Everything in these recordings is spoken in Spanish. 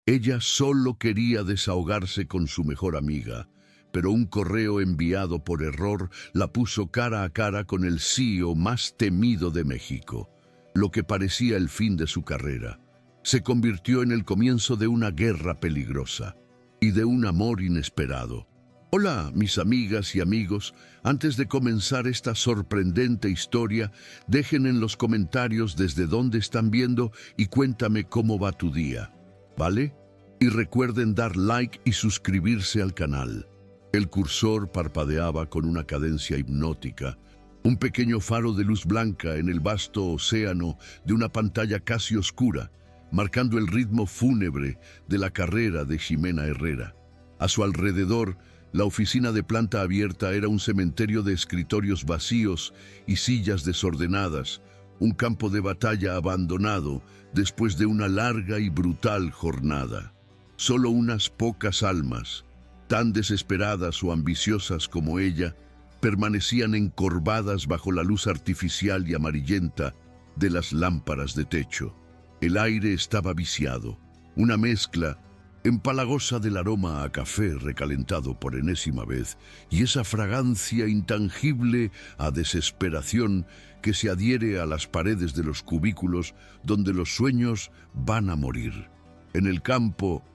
Ella solo quería desahogarse con su mejor amiga, pero un correo enviado por error la puso cara a cara con el CEO más temido de México, lo que parecía el fin de su carrera. Se convirtió en el comienzo de una guerra peligrosa y de un amor inesperado. Hola, mis amigas y amigos. Antes de comenzar esta sorprendente historia, dejen en los comentarios desde dónde están viendo y cuéntame cómo va tu día, ¿vale? Y recuerden dar like y suscribirse al canal. El cursor parpadeaba con una cadencia hipnótica, un pequeño faro de luz blanca en el vasto océano de una pantalla casi oscura, marcando el ritmo fúnebre de la carrera de Ximena Herrera. A su alrededor, la oficina de planta abierta era un cementerio de escritorios vacíos y sillas desordenadas, un campo de batalla abandonado después de una larga y brutal jornada. Solo unas pocas almas, tan desesperadas o ambiciosas como ella, permanecían encorvadas bajo la luz artificial y amarillenta de las lámparas de techo. El aire estaba viciado, una mezcla empalagosa del aroma a café recalentado por enésima vez y esa fragancia intangible a desesperación que se adhiere a las paredes de los cubículos donde los sueños van a morir. En el campo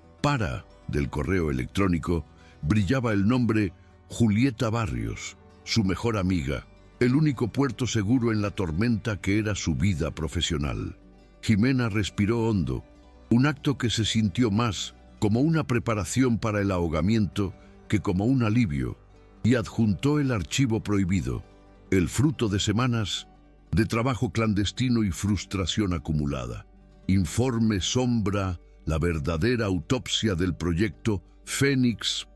del correo electrónico brillaba el nombre Julieta Barrios, su mejor amiga, el único puerto seguro en la tormenta que era su vida profesional. Ximena respiró hondo, un acto que se sintió más como una preparación para el ahogamiento que como un alivio, y adjuntó el archivo prohibido, el fruto de semanas de trabajo clandestino y frustración acumulada. Informe Sombra, la verdadera autopsia del proyecto Fénix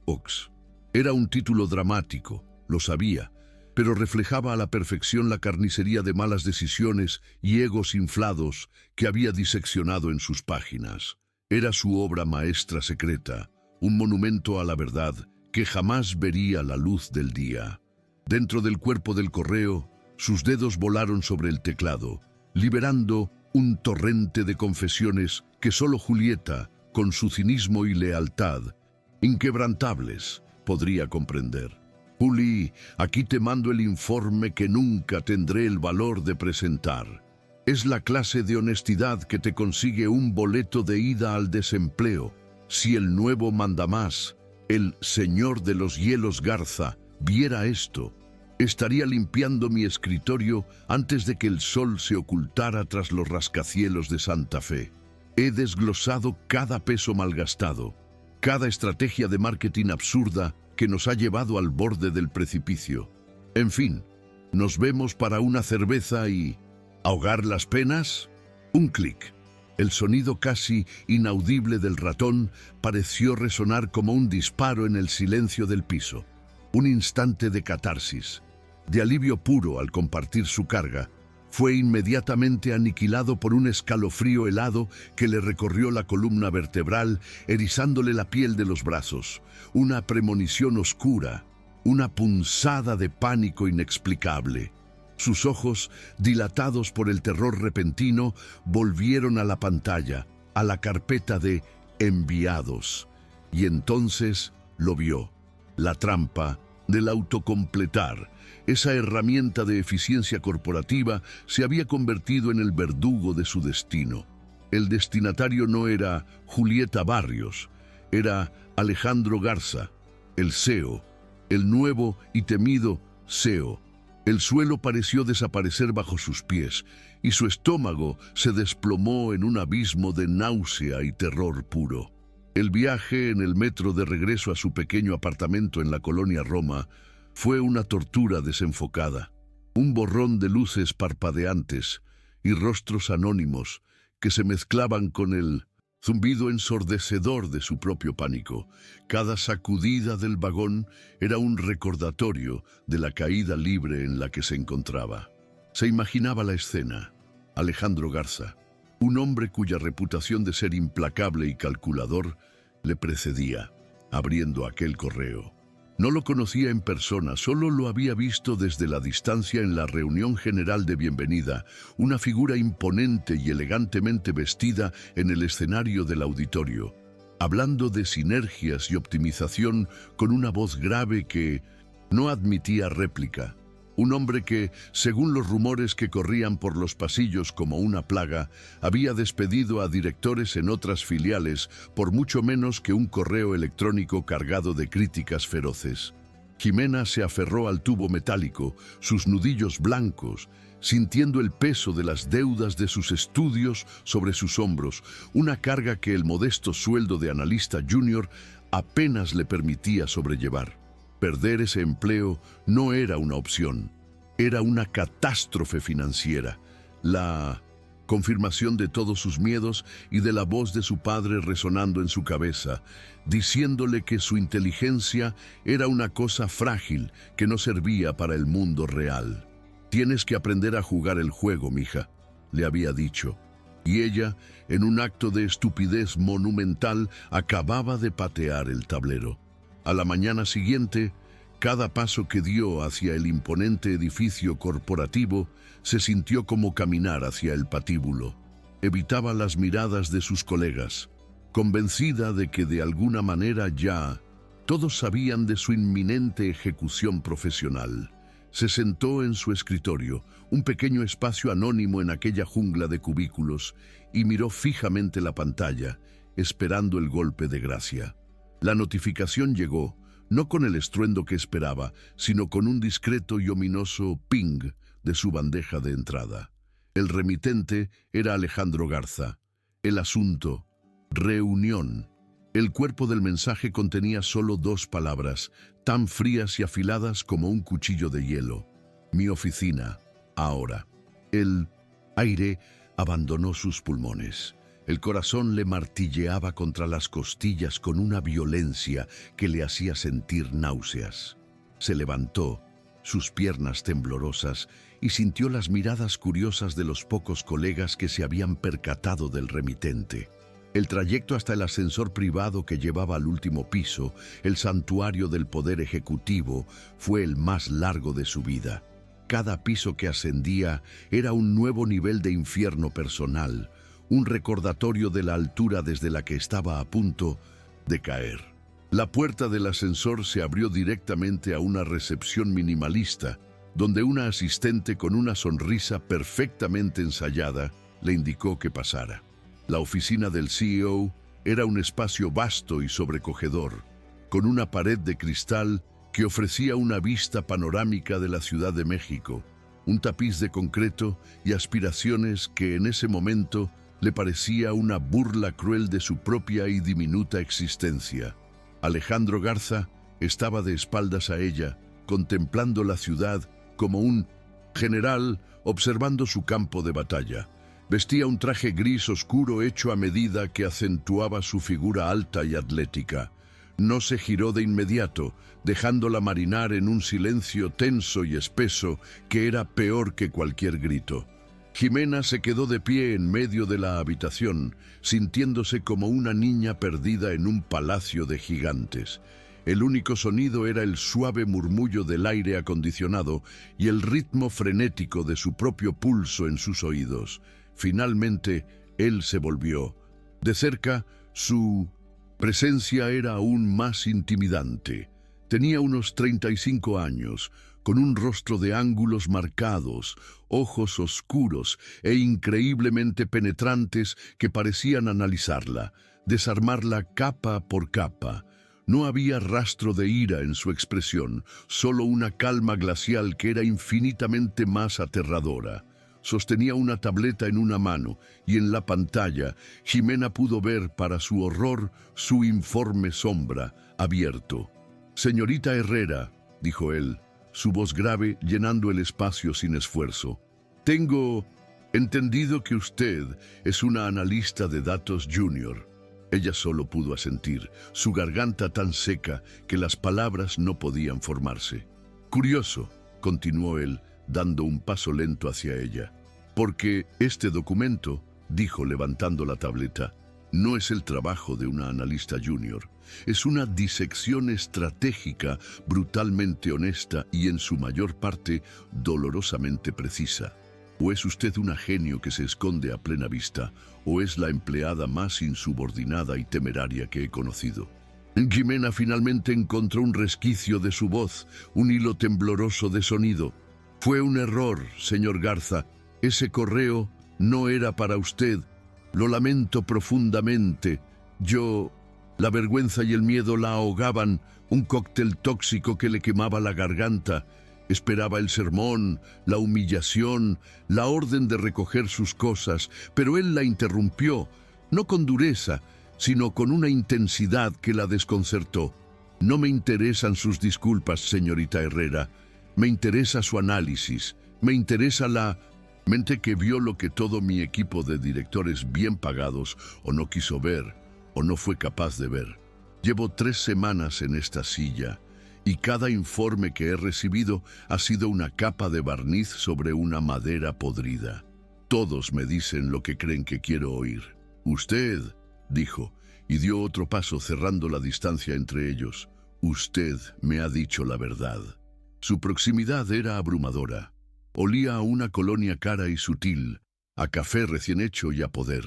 Ox. Era un título dramático, lo sabía, pero reflejaba a la perfección la carnicería de malas decisiones y egos inflados que había diseccionado en sus páginas. Era su obra maestra secreta, un monumento a la verdad que jamás vería la luz del día. Dentro del cuerpo del correo, sus dedos volaron sobre el teclado, liberando un torrente de confesiones que solo Julieta, con su cinismo y lealtad, inquebrantables, podría comprender. Juli, aquí te mando el informe que nunca tendré el valor de presentar. Es la clase de honestidad que te consigue un boleto de ida al desempleo. Si el nuevo mandamás, el señor de los hielos Garza, viera esto, estaría limpiando mi escritorio antes de que el sol se ocultara tras los rascacielos de Santa Fe. He desglosado cada peso malgastado, cada estrategia de marketing absurda que nos ha llevado al borde del precipicio. En fin, nos vemos para una cerveza y ¿ahogar las penas? Un clic. El sonido casi inaudible del ratón pareció resonar como un disparo en el silencio del piso. Un instante de catarsis, de alivio puro al compartir su carga, fue inmediatamente aniquilado por un escalofrío helado que le recorrió la columna vertebral, erizándole la piel de los brazos, una premonición oscura, una punzada de pánico inexplicable. Sus ojos, dilatados por el terror repentino, volvieron a la pantalla, a la carpeta de enviados, y entonces lo vio, la trampa del autocompletar. Esa herramienta de eficiencia corporativa se había convertido en el verdugo de su destino. El destinatario no era Julieta Barrios, era Alejandro Garza, el CEO, el nuevo y temido CEO. El suelo pareció desaparecer bajo sus pies y su estómago se desplomó en un abismo de náusea y terror puro. El viaje en el metro de regreso a su pequeño apartamento en la colonia Roma fue una tortura desenfocada, un borrón de luces parpadeantes y rostros anónimos que se mezclaban con el zumbido ensordecedor de su propio pánico. Cada sacudida del vagón era un recordatorio de la caída libre en la que se encontraba. Se imaginaba la escena. Alejandro Garza, un hombre cuya reputación de ser implacable y calculador le precedía, abriendo aquel correo. No lo conocía en persona, solo lo había visto desde la distancia en la reunión general de bienvenida, una figura imponente y elegantemente vestida en el escenario del auditorio, hablando de sinergias y optimización con una voz grave que no admitía réplica. Un hombre que, según los rumores que corrían por los pasillos como una plaga, había despedido a directores en otras filiales por mucho menos que un correo electrónico cargado de críticas feroces. Jimena se aferró al tubo metálico, sus nudillos blancos, sintiendo el peso de las deudas de sus estudios sobre sus hombros, una carga que el modesto sueldo de analista junior apenas le permitía sobrellevar. Perder ese empleo no era una opción, era una catástrofe financiera. La confirmación de todos sus miedos y de la voz de su padre resonando en su cabeza, diciéndole que su inteligencia era una cosa frágil que no servía para el mundo real. «Tienes que aprender a jugar el juego, mija», le había dicho. Y ella, en un acto de estupidez monumental, acababa de patear el tablero. A la mañana siguiente, cada paso que dio hacia el imponente edificio corporativo se sintió como caminar hacia el patíbulo. Evitaba las miradas de sus colegas, convencida de que de alguna manera ya todos sabían de su inminente ejecución profesional. Se sentó en su escritorio, un pequeño espacio anónimo en aquella jungla de cubículos, y miró fijamente la pantalla, esperando el golpe de gracia. La notificación llegó, no con el estruendo que esperaba, sino con un discreto y ominoso ping de su bandeja de entrada. El remitente era Alejandro Garza. El asunto: reunión. El cuerpo del mensaje contenía solo 2 palabras, tan frías y afiladas como un cuchillo de hielo. Mi oficina, ahora. El aire abandonó sus pulmones. El corazón le martilleaba contra las costillas con una violencia que le hacía sentir náuseas. Se levantó, sus piernas temblorosas, y sintió las miradas curiosas de los pocos colegas que se habían percatado del remitente. El trayecto hasta el ascensor privado que llevaba al último piso, el santuario del poder ejecutivo, fue el más largo de su vida. Cada piso que ascendía era un nuevo nivel de infierno personal, un recordatorio de la altura desde la que estaba a punto de caer. La puerta del ascensor se abrió directamente a una recepción minimalista, donde una asistente con una sonrisa perfectamente ensayada le indicó que pasara. La oficina del CEO era un espacio vasto y sobrecogedor, con una pared de cristal que ofrecía una vista panorámica de la Ciudad de México, un tapiz de concreto y aspiraciones que en ese momento le parecía una burla cruel de su propia y diminuta existencia. Alejandro Garza estaba de espaldas a ella, contemplando la ciudad como un general observando su campo de batalla. Vestía un traje gris oscuro hecho a medida que acentuaba su figura alta y atlética. No se giró de inmediato, dejándola marinar en un silencio tenso y espeso que era peor que cualquier grito. Jimena se quedó de pie en medio de la habitación, sintiéndose como una niña perdida en un palacio de gigantes. El único sonido era el suave murmullo del aire acondicionado y el ritmo frenético de su propio pulso en sus oídos. Finalmente, él se volvió. De cerca, su presencia era aún más intimidante. Tenía unos 35 años, con un rostro de ángulos marcados, ojos oscuros e increíblemente penetrantes que parecían analizarla, desarmarla capa por capa. No había rastro de ira en su expresión, solo una calma glacial que era infinitamente más aterradora. Sostenía una tableta en una mano y en la pantalla Jimena pudo ver, para su horror, su informe sombra, abierto. «Señorita Herrera», dijo él, su voz grave llenando el espacio sin esfuerzo. «Tengo entendido que usted es una analista de datos junior». Ella solo pudo asentir, su garganta tan seca que las palabras no podían formarse. «Curioso», continuó él, dando un paso lento hacia ella, «porque este documento», dijo levantando la tableta, No es el trabajo de una analista junior. Es una disección estratégica brutalmente honesta y en su mayor parte dolorosamente precisa. O es usted un genio que se esconde a plena vista, o es la empleada más insubordinada y temeraria que he conocido. Ximena finalmente encontró un resquicio de su voz, un hilo tembloroso de sonido. Fue un error, señor Garza. Ese correo no era para usted. Lo lamento profundamente. La vergüenza y el miedo la ahogaban, un cóctel tóxico que le quemaba la garganta. Esperaba el sermón, la humillación, la orden de recoger sus cosas, pero él la interrumpió, no con dureza, sino con una intensidad que la desconcertó. No me interesan sus disculpas, señorita Herrera. Me interesa su análisis. Me interesa la mente que vio lo que todo mi equipo de directores bien pagados o no quiso ver, o no fue capaz de ver. Llevo 3 semanas en esta silla, y cada informe que he recibido ha sido una capa de barniz sobre una madera podrida. Todos me dicen lo que creen que quiero oír. Usted, dijo, y dio otro paso cerrando la distancia entre ellos. Usted me ha dicho la verdad. Su proximidad era abrumadora. Olía a una colonia cara y sutil, a café recién hecho y a poder.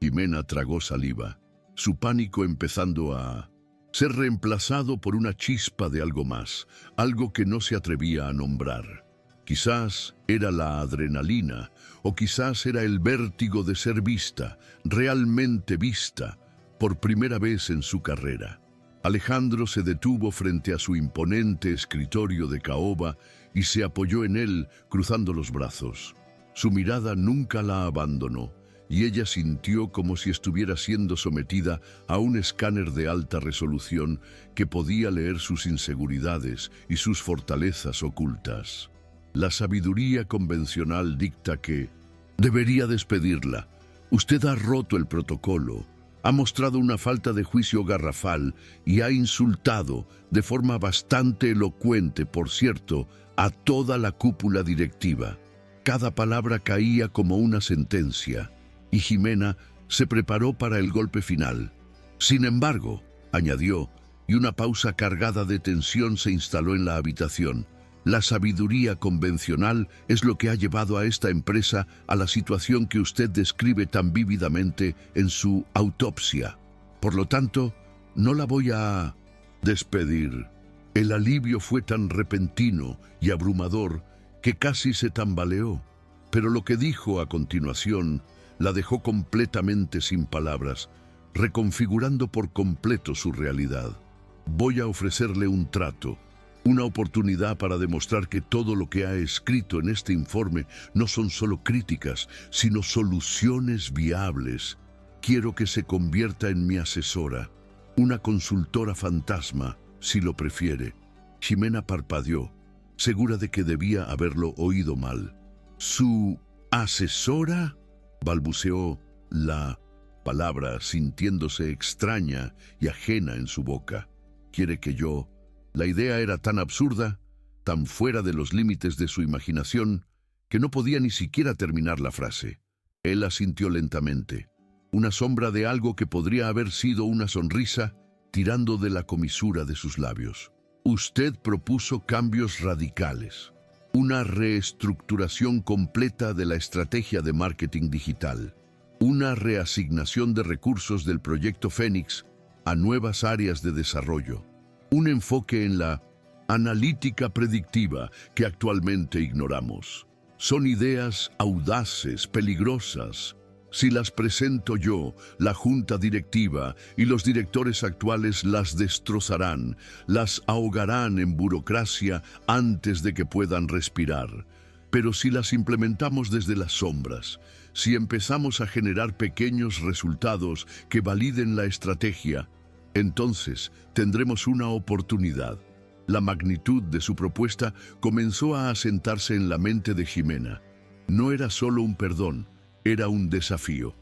Ximena tragó saliva, su pánico empezando a ser reemplazado por una chispa de algo más, algo que no se atrevía a nombrar. Quizás era la adrenalina, o quizás era el vértigo de ser vista, realmente vista, por primera vez en su carrera. Alejandro se detuvo frente a su imponente escritorio de caoba y se apoyó en él, cruzando los brazos. Su mirada nunca la abandonó, y ella sintió como si estuviera siendo sometida a un escáner de alta resolución que podía leer sus inseguridades y sus fortalezas ocultas. La sabiduría convencional dicta que debería despedirla. Usted ha roto el protocolo, ha mostrado una falta de juicio garrafal y ha insultado, de forma bastante elocuente, por cierto, a toda la cúpula directiva. Cada palabra caía como una sentencia, y Ximena se preparó para el golpe final. Sin embargo, añadió, y una pausa cargada de tensión se instaló en la habitación, la sabiduría convencional es lo que ha llevado a esta empresa a la situación que usted describe tan vívidamente en su autopsia. Por lo tanto, no la voy a despedir. El alivio fue tan repentino y abrumador que casi se tambaleó, pero lo que dijo a continuación la dejó completamente sin palabras, reconfigurando por completo su realidad. Voy a ofrecerle un trato, una oportunidad para demostrar que todo lo que ha escrito en este informe no son solo críticas, sino soluciones viables. Quiero que se convierta en mi asesora, una consultora fantasma, si lo prefiere. Ximena parpadeó, segura de que debía haberlo oído mal. ¿Su asesora?, balbuceó la palabra, sintiéndose extraña y ajena en su boca. ¿Quiere que yo? La idea era tan absurda, tan fuera de los límites de su imaginación, que no podía ni siquiera terminar la frase. Él asintió lentamente, una sombra de algo que podría haber sido una sonrisa tirando de la comisura de sus labios. Usted propuso cambios radicales, una reestructuración completa de la estrategia de marketing digital, una reasignación de recursos del proyecto Fénix a nuevas áreas de desarrollo, un enfoque en la analítica predictiva que actualmente ignoramos. Son ideas audaces, peligrosas. Si las presento yo, la junta directiva y los directores actuales las destrozarán, las ahogarán en burocracia antes de que puedan respirar. Pero si las implementamos desde las sombras, si empezamos a generar pequeños resultados que validen la estrategia, entonces tendremos una oportunidad. La magnitud de su propuesta comenzó a asentarse en la mente de Ximena. No era solo un perdón, era un desafío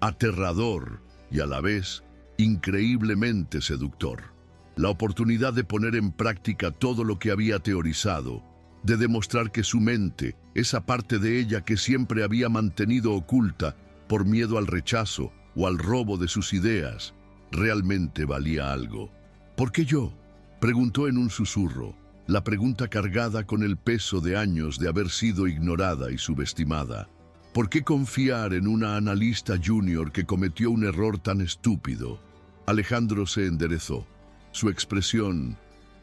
aterrador y a la vez increíblemente seductor. La oportunidad de poner en práctica todo lo que había teorizado, de demostrar que su mente, esa parte de ella que siempre había mantenido oculta, por miedo al rechazo o al robo de sus ideas, realmente valía algo. ¿Por qué yo?, preguntó en un susurro, la pregunta cargada con el peso de años de haber sido ignorada y subestimada. ¿Por qué confiar en una analista junior que cometió un error tan estúpido? Alejandro se enderezó, su expresión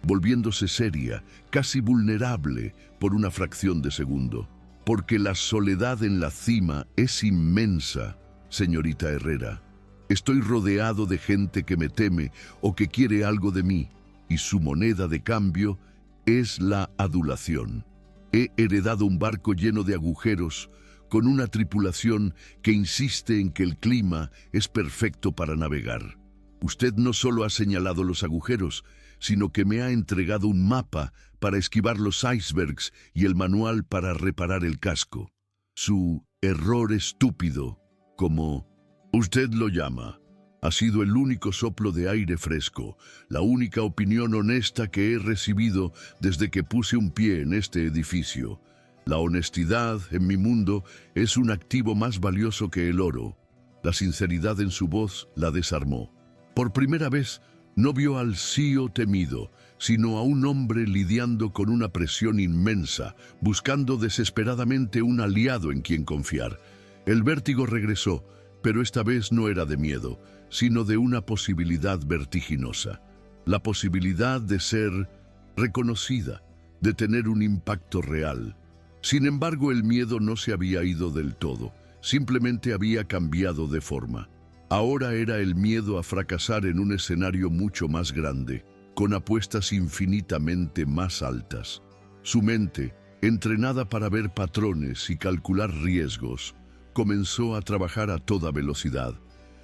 volviéndose seria, casi vulnerable por una fracción de segundo. Porque la soledad en la cima es inmensa, señorita Herrera. Estoy rodeado de gente que me teme o que quiere algo de mí, y su moneda de cambio es la adulación. He heredado un barco lleno de agujeros, con una tripulación que insiste en que el clima es perfecto para navegar. Usted no solo ha señalado los agujeros, sino que me ha entregado un mapa para esquivar los icebergs y el manual para reparar el casco. Su error estúpido, como usted lo llama, ha sido el único soplo de aire fresco, la única opinión honesta que he recibido desde que puse un pie en este edificio. La honestidad en mi mundo es un activo más valioso que el oro. La sinceridad en su voz la desarmó. Por primera vez, no vio al CEO temido, sino a un hombre lidiando con una presión inmensa, buscando desesperadamente un aliado en quien confiar. El vértigo regresó, pero esta vez no era de miedo, sino de una posibilidad vertiginosa. La posibilidad de ser reconocida, de tener un impacto real. Sin embargo, el miedo no se había ido del todo, simplemente había cambiado de forma. Ahora era el miedo a fracasar en un escenario mucho más grande, con apuestas infinitamente más altas. Su mente, entrenada para ver patrones y calcular riesgos, comenzó a trabajar a toda velocidad.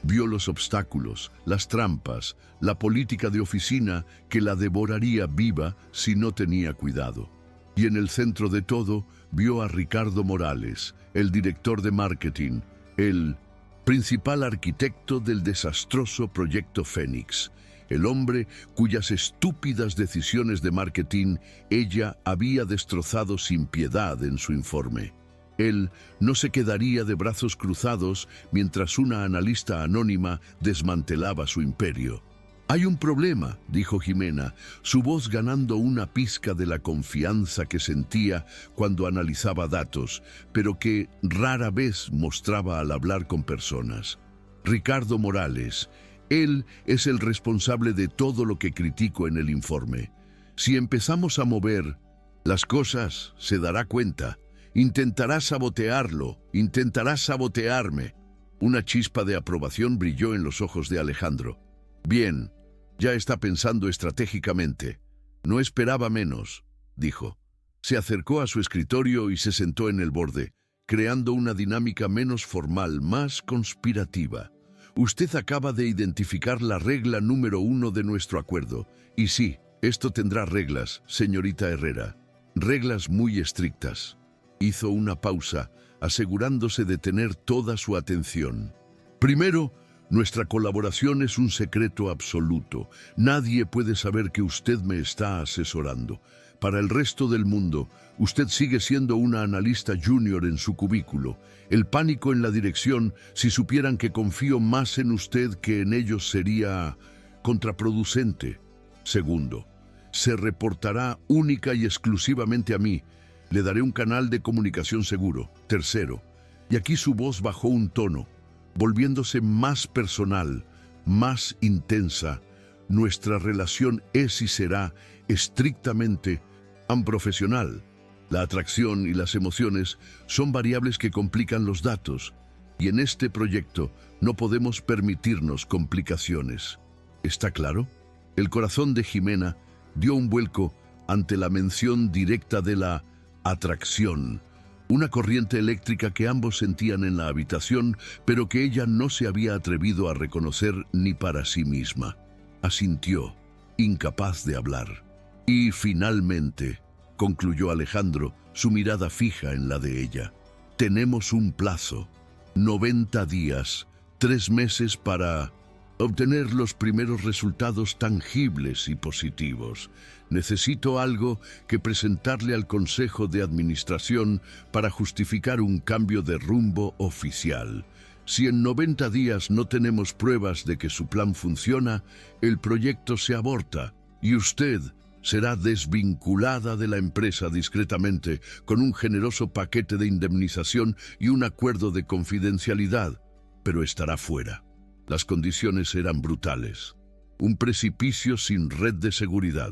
Vio los obstáculos, las trampas, la política de oficina que la devoraría viva si no tenía cuidado. Y en el centro de todo, vio a Ricardo Morales, el director de marketing, el principal arquitecto del desastroso proyecto Fénix, el hombre cuyas estúpidas decisiones de marketing ella había destrozado sin piedad en su informe. Él no se quedaría de brazos cruzados mientras una analista anónima desmantelaba su imperio. «Hay un problema», dijo Jimena, su voz ganando una pizca de la confianza que sentía cuando analizaba datos, pero que rara vez mostraba al hablar con personas. «Ricardo Morales, él es el responsable de todo lo que critico en el informe. Si empezamos a mover las cosas, se dará cuenta. Intentará sabotearlo, intentará sabotearme». Una chispa de aprobación brilló en los ojos de Alejandro. «Bien, ya está pensando estratégicamente. No esperaba menos», dijo. Se acercó a su escritorio y se sentó en el borde, creando una dinámica menos formal, más conspirativa. «Usted acaba de identificar la regla número 1 de nuestro acuerdo. Y sí, esto tendrá reglas, señorita Herrera. Reglas muy estrictas». Hizo una pausa, asegurándose de tener toda su atención. «Primero, nuestra colaboración es un secreto absoluto. Nadie puede saber que usted me está asesorando. Para el resto del mundo, usted sigue siendo una analista junior en su cubículo. El pánico en la dirección, si supieran que confío más en usted que en ellos, sería contraproducente. Segundo, se reportará única y exclusivamente a mí. Le daré un canal de comunicación seguro. Tercero, y aquí su voz bajó un tono, volviéndose más personal, más intensa. Nuestra relación es y será estrictamente profesional. La atracción y las emociones son variables que complican los datos, y en este proyecto no podemos permitirnos complicaciones. ¿Está claro?». El corazón de Jimena dio un vuelco ante la mención directa de la atracción, una corriente eléctrica que ambos sentían en la habitación, pero que ella no se había atrevido a reconocer ni para sí misma. Asintió, incapaz de hablar. «Y finalmente», concluyó Alejandro, su mirada fija en la de ella, «tenemos un plazo, 90 días, 3 meses para obtener los primeros resultados tangibles y positivos. Necesito algo que presentarle al Consejo de Administración para justificar un cambio de rumbo oficial. Si en 90 días no tenemos pruebas de que su plan funciona, el proyecto se aborta y usted será desvinculada de la empresa discretamente con un generoso paquete de indemnización y un acuerdo de confidencialidad, pero estará fuera. Las condiciones eran brutales. Un precipicio sin red de seguridad.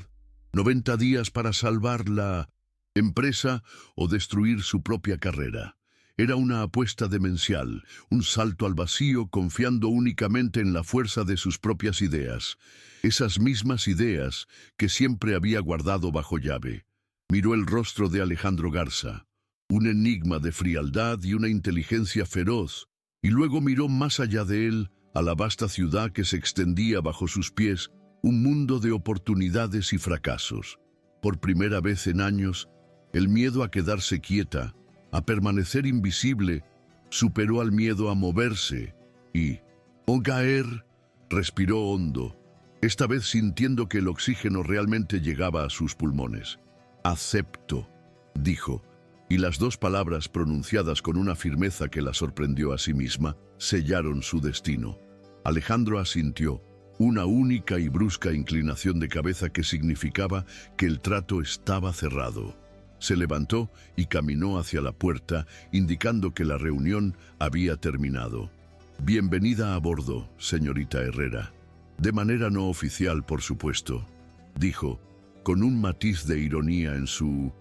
90 días para salvar la empresa o destruir su propia carrera. Era una apuesta demencial, un salto al vacío confiando únicamente en la fuerza de sus propias ideas. Esas mismas ideas que siempre había guardado bajo llave. Miró el rostro de Alejandro Garza, un enigma de frialdad y una inteligencia feroz, y luego miró más allá de él a la vasta ciudad que se extendía bajo sus pies, un mundo de oportunidades y fracasos. Por primera vez en años, el miedo a quedarse quieta, a permanecer invisible, superó al miedo a moverse y, Ogaer, respiró hondo, esta vez sintiendo que el oxígeno realmente llegaba a sus pulmones. Acepto, dijo, y las dos palabras pronunciadas con una firmeza que la sorprendió a sí misma, sellaron su destino. Alejandro asintió, una única y brusca inclinación de cabeza que significaba que el trato estaba cerrado. Se levantó y caminó hacia la puerta, indicando que la reunión había terminado. Bienvenida a bordo, señorita Herrera. De manera no oficial, por supuesto, dijo, con un matiz de ironía en su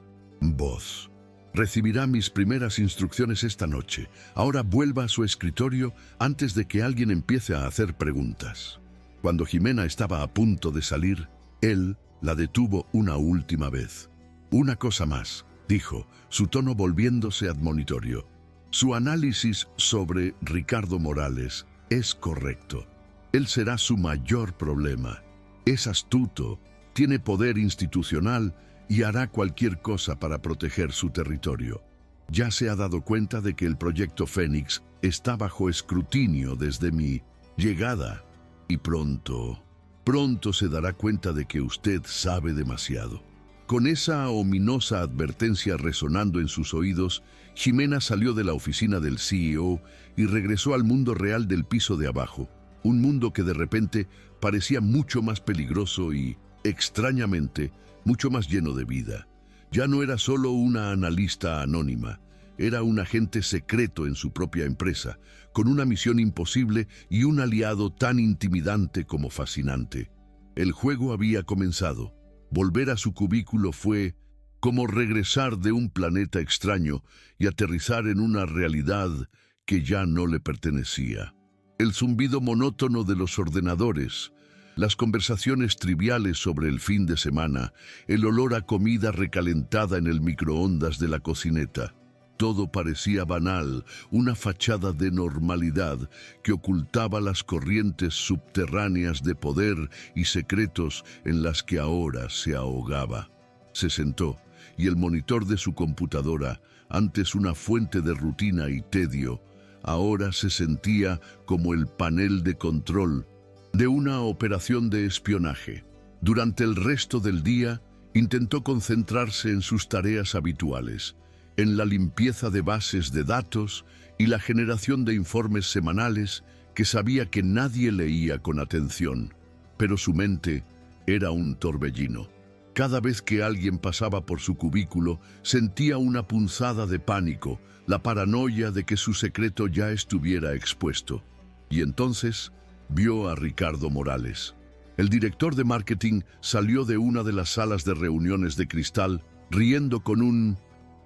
voz. Recibirá mis primeras instrucciones esta noche. Ahora vuelva a su escritorio antes de que alguien empiece a hacer preguntas. Cuando Jimena estaba a punto de salir, él la detuvo una última vez. Una cosa más, dijo, su tono volviéndose admonitorio. Su análisis sobre Ricardo Morales es correcto. Él será su mayor problema. Es astuto, tiene poder institucional y hará cualquier cosa para proteger su territorio. Ya se ha dado cuenta de que el proyecto Fénix está bajo escrutinio desde mi llegada y pronto se dará cuenta de que usted sabe demasiado. Con esa ominosa advertencia resonando en sus oídos, Jimena salió de la oficina del CEO y regresó al mundo real del piso de abajo, un mundo que de repente parecía mucho más peligroso y, extrañamente, mucho más lleno de vida. Ya no era solo una analista anónima, era un agente secreto en su propia empresa, con una misión imposible y un aliado tan intimidante como fascinante. El juego había comenzado. Volver a su cubículo fue como regresar de un planeta extraño y aterrizar en una realidad que ya no le pertenecía. El zumbido monótono de los ordenadores, las conversaciones triviales sobre el fin de semana, el olor a comida recalentada en el microondas de la cocineta. Todo parecía banal, una fachada de normalidad que ocultaba las corrientes subterráneas de poder y secretos en las que ahora se ahogaba. Se sentó, y el monitor de su computadora, antes una fuente de rutina y tedio, ahora se sentía como el panel de control de una operación de espionaje. Durante el resto del día, intentó concentrarse en sus tareas habituales, en la limpieza de bases de datos y la generación de informes semanales que sabía que nadie leía con atención, pero su mente era un torbellino. Cada vez que alguien pasaba por su cubículo, sentía una punzada de pánico, la paranoia de que su secreto ya estuviera expuesto. Y entonces vio a Ricardo Morales. El director de marketing salió de una de las salas de reuniones de cristal, riendo con un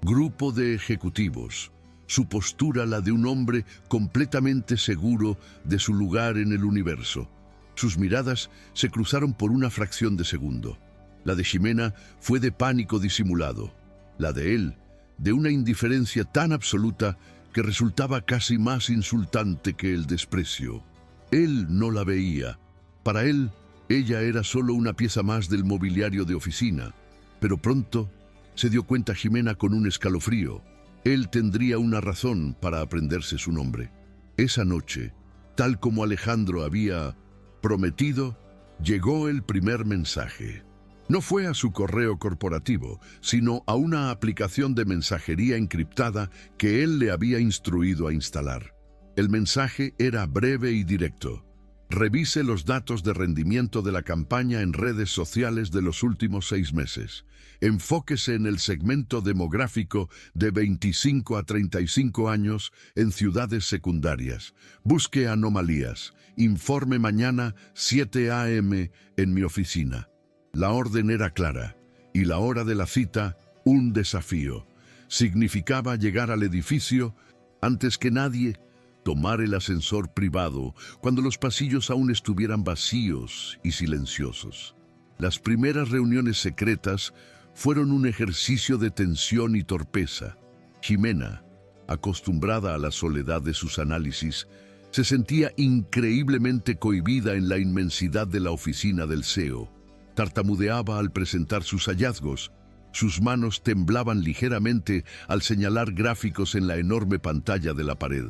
grupo de ejecutivos, su postura la de un hombre completamente seguro de su lugar en el universo. Sus miradas se cruzaron por una fracción de segundo. La de Jimena fue de pánico disimulado, la de él, de una indiferencia tan absoluta que resultaba casi más insultante que el desprecio. Él no la veía. Para él, ella era solo una pieza más del mobiliario de oficina, pero pronto se dio cuenta Jimena con un escalofrío. Él tendría una razón para aprenderse su nombre. Esa noche, tal como Alejandro había prometido, llegó el primer mensaje. No fue a su correo corporativo, sino a una aplicación de mensajería encriptada que él le había instruido a instalar. El mensaje era breve y directo. Revise los datos de rendimiento de la campaña en redes sociales de los últimos 6 meses. Enfóquese en el segmento demográfico de 25 a 35 años en ciudades secundarias. Busque anomalías. Informe mañana 7 a.m. en mi oficina. La orden era clara y la hora de la cita un desafío. Significaba llegar al edificio antes que nadie, tomar el ascensor privado cuando los pasillos aún estuvieran vacíos y silenciosos. Las primeras reuniones secretas fueron un ejercicio de tensión y torpeza. Jimena, acostumbrada a la soledad de sus análisis, se sentía increíblemente cohibida en la inmensidad de la oficina del CEO. Tartamudeaba al presentar sus hallazgos. Sus manos temblaban ligeramente al señalar gráficos en la enorme pantalla de la pared.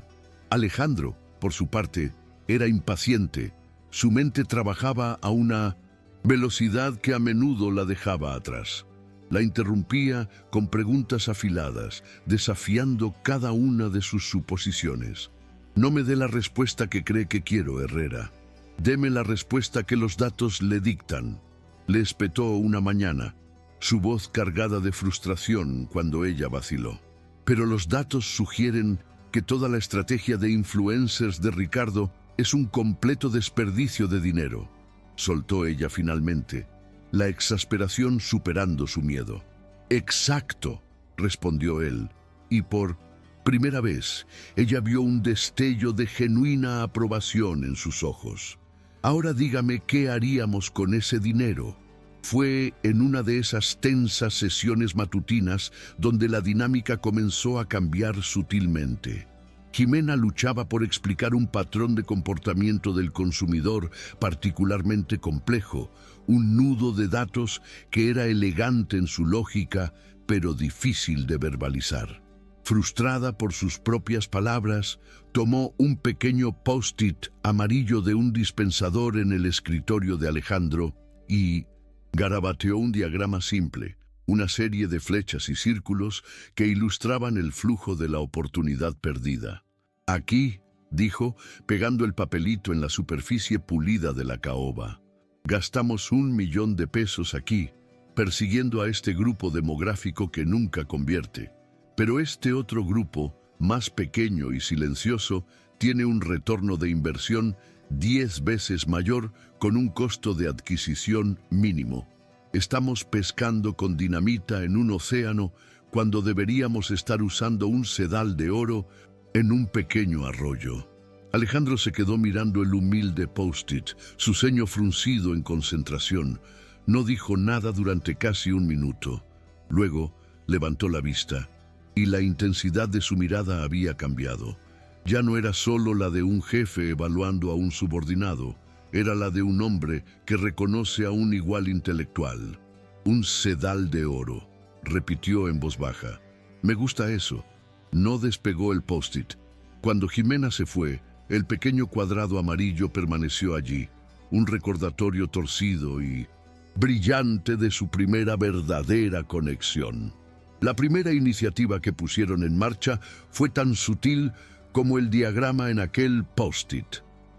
Alejandro, por su parte, era impaciente. Su mente trabajaba a una velocidad que a menudo la dejaba atrás. La interrumpía con preguntas afiladas, desafiando cada una de sus suposiciones. No me dé la respuesta que cree que quiero, Herrera. Deme la respuesta que los datos le dictan. Le espetó una mañana, su voz cargada de frustración cuando ella vaciló. Pero los datos sugieren que toda la estrategia de influencers de Ricardo es un completo desperdicio de dinero. Soltó ella finalmente, la exasperación superando su miedo. Exacto, respondió él, y por primera vez ella vio un destello de genuina aprobación en sus ojos. Ahora dígame qué haríamos con ese dinero. Fue en una de esas tensas sesiones matutinas donde la dinámica comenzó a cambiar sutilmente. Jimena luchaba por explicar un patrón de comportamiento del consumidor particularmente complejo, un nudo de datos que era elegante en su lógica, pero difícil de verbalizar. Frustrada por sus propias palabras, tomó un pequeño post-it amarillo de un dispensador en el escritorio de Alejandro y garabateó un diagrama simple, una serie de flechas y círculos que ilustraban el flujo de la oportunidad perdida. Aquí, dijo, pegando el papelito en la superficie pulida de la caoba. Gastamos 1 millón de pesos aquí, persiguiendo a este grupo demográfico que nunca convierte. Pero este otro grupo, más pequeño y silencioso, tiene un retorno de inversión 10 veces mayor con un costo de adquisición mínimo. Estamos pescando con dinamita en un océano cuando deberíamos estar usando un sedal de oro en un pequeño arroyo. Alejandro se quedó mirando el humilde post-it, su ceño fruncido en concentración. No dijo nada durante casi 1 minuto. Luego levantó la vista y la intensidad de su mirada había cambiado. Ya no era solo la de un jefe evaluando a un subordinado, era la de un hombre que reconoce a un igual intelectual. Un sedal de oro, repitió en voz baja. Me gusta eso. No despegó el post-it. Cuando Jimena se fue, el pequeño cuadrado amarillo permaneció allí, un recordatorio torcido y brillante de su primera verdadera conexión. La primera iniciativa que pusieron en marcha fue tan sutil como el diagrama en aquel post-it.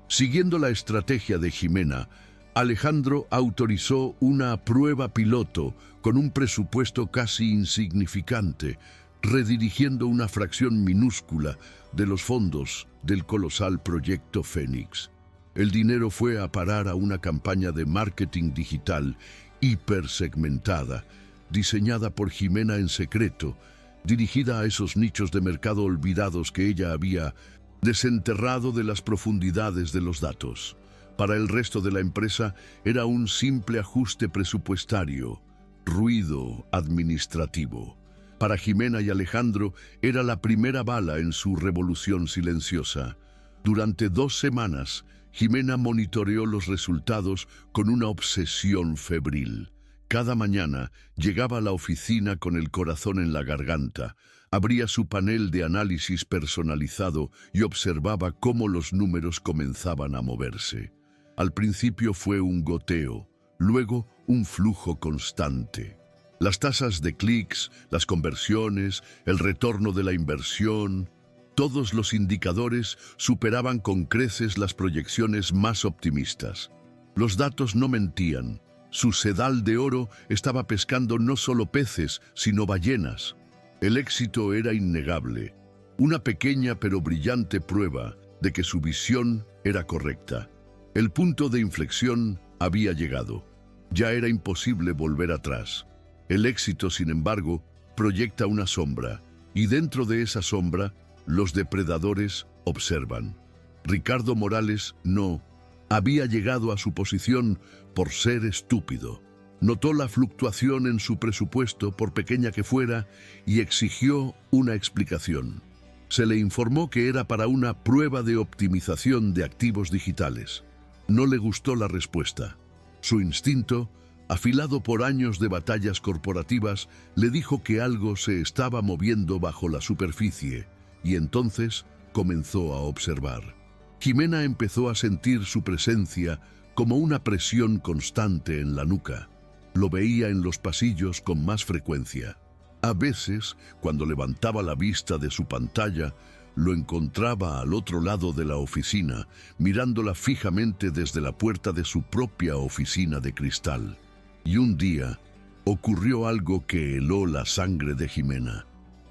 Siguiendo la estrategia de Jimena, Alejandro autorizó una prueba piloto con un presupuesto casi insignificante, redirigiendo una fracción minúscula de los fondos del colosal proyecto Fénix. El dinero fue a parar a una campaña de marketing digital hipersegmentada, diseñada por Jimena en secreto, dirigida a esos nichos de mercado olvidados que ella había desenterrado de las profundidades de los datos. Para el resto de la empresa era un simple ajuste presupuestario, ruido administrativo. Para Jimena y Alejandro era la primera bala en su revolución silenciosa. Durante 2 semanas, Jimena monitoreó los resultados con una obsesión febril. Cada mañana llegaba a la oficina con el corazón en la garganta, abría su panel de análisis personalizado y observaba cómo los números comenzaban a moverse. Al principio fue un goteo, luego un flujo constante. Las tasas de clics, las conversiones, el retorno de la inversión. Todos los indicadores superaban con creces las proyecciones más optimistas. Los datos no mentían. Su sedal de oro estaba pescando no solo peces, sino ballenas. El éxito era innegable, una pequeña pero brillante prueba de que su visión era correcta. El punto de inflexión había llegado. Ya era imposible volver atrás. El éxito, sin embargo, proyecta una sombra, y dentro de esa sombra, los depredadores observan. Ricardo Morales no había llegado a su posición por ser estúpido. Notó la fluctuación en su presupuesto, por pequeña que fuera, y exigió una explicación. Se le informó que era para una prueba de optimización de activos digitales. No le gustó la respuesta. Su instinto, afilado por años de batallas corporativas, le dijo que algo se estaba moviendo bajo la superficie, y entonces comenzó a observar. Ximena empezó a sentir su presencia como una presión constante en la nuca. Lo veía en los pasillos con más frecuencia. A veces, cuando levantaba la vista de su pantalla, lo encontraba al otro lado de la oficina, mirándola fijamente desde la puerta de su propia oficina de cristal. Y un día, ocurrió algo que heló la sangre de Ximena.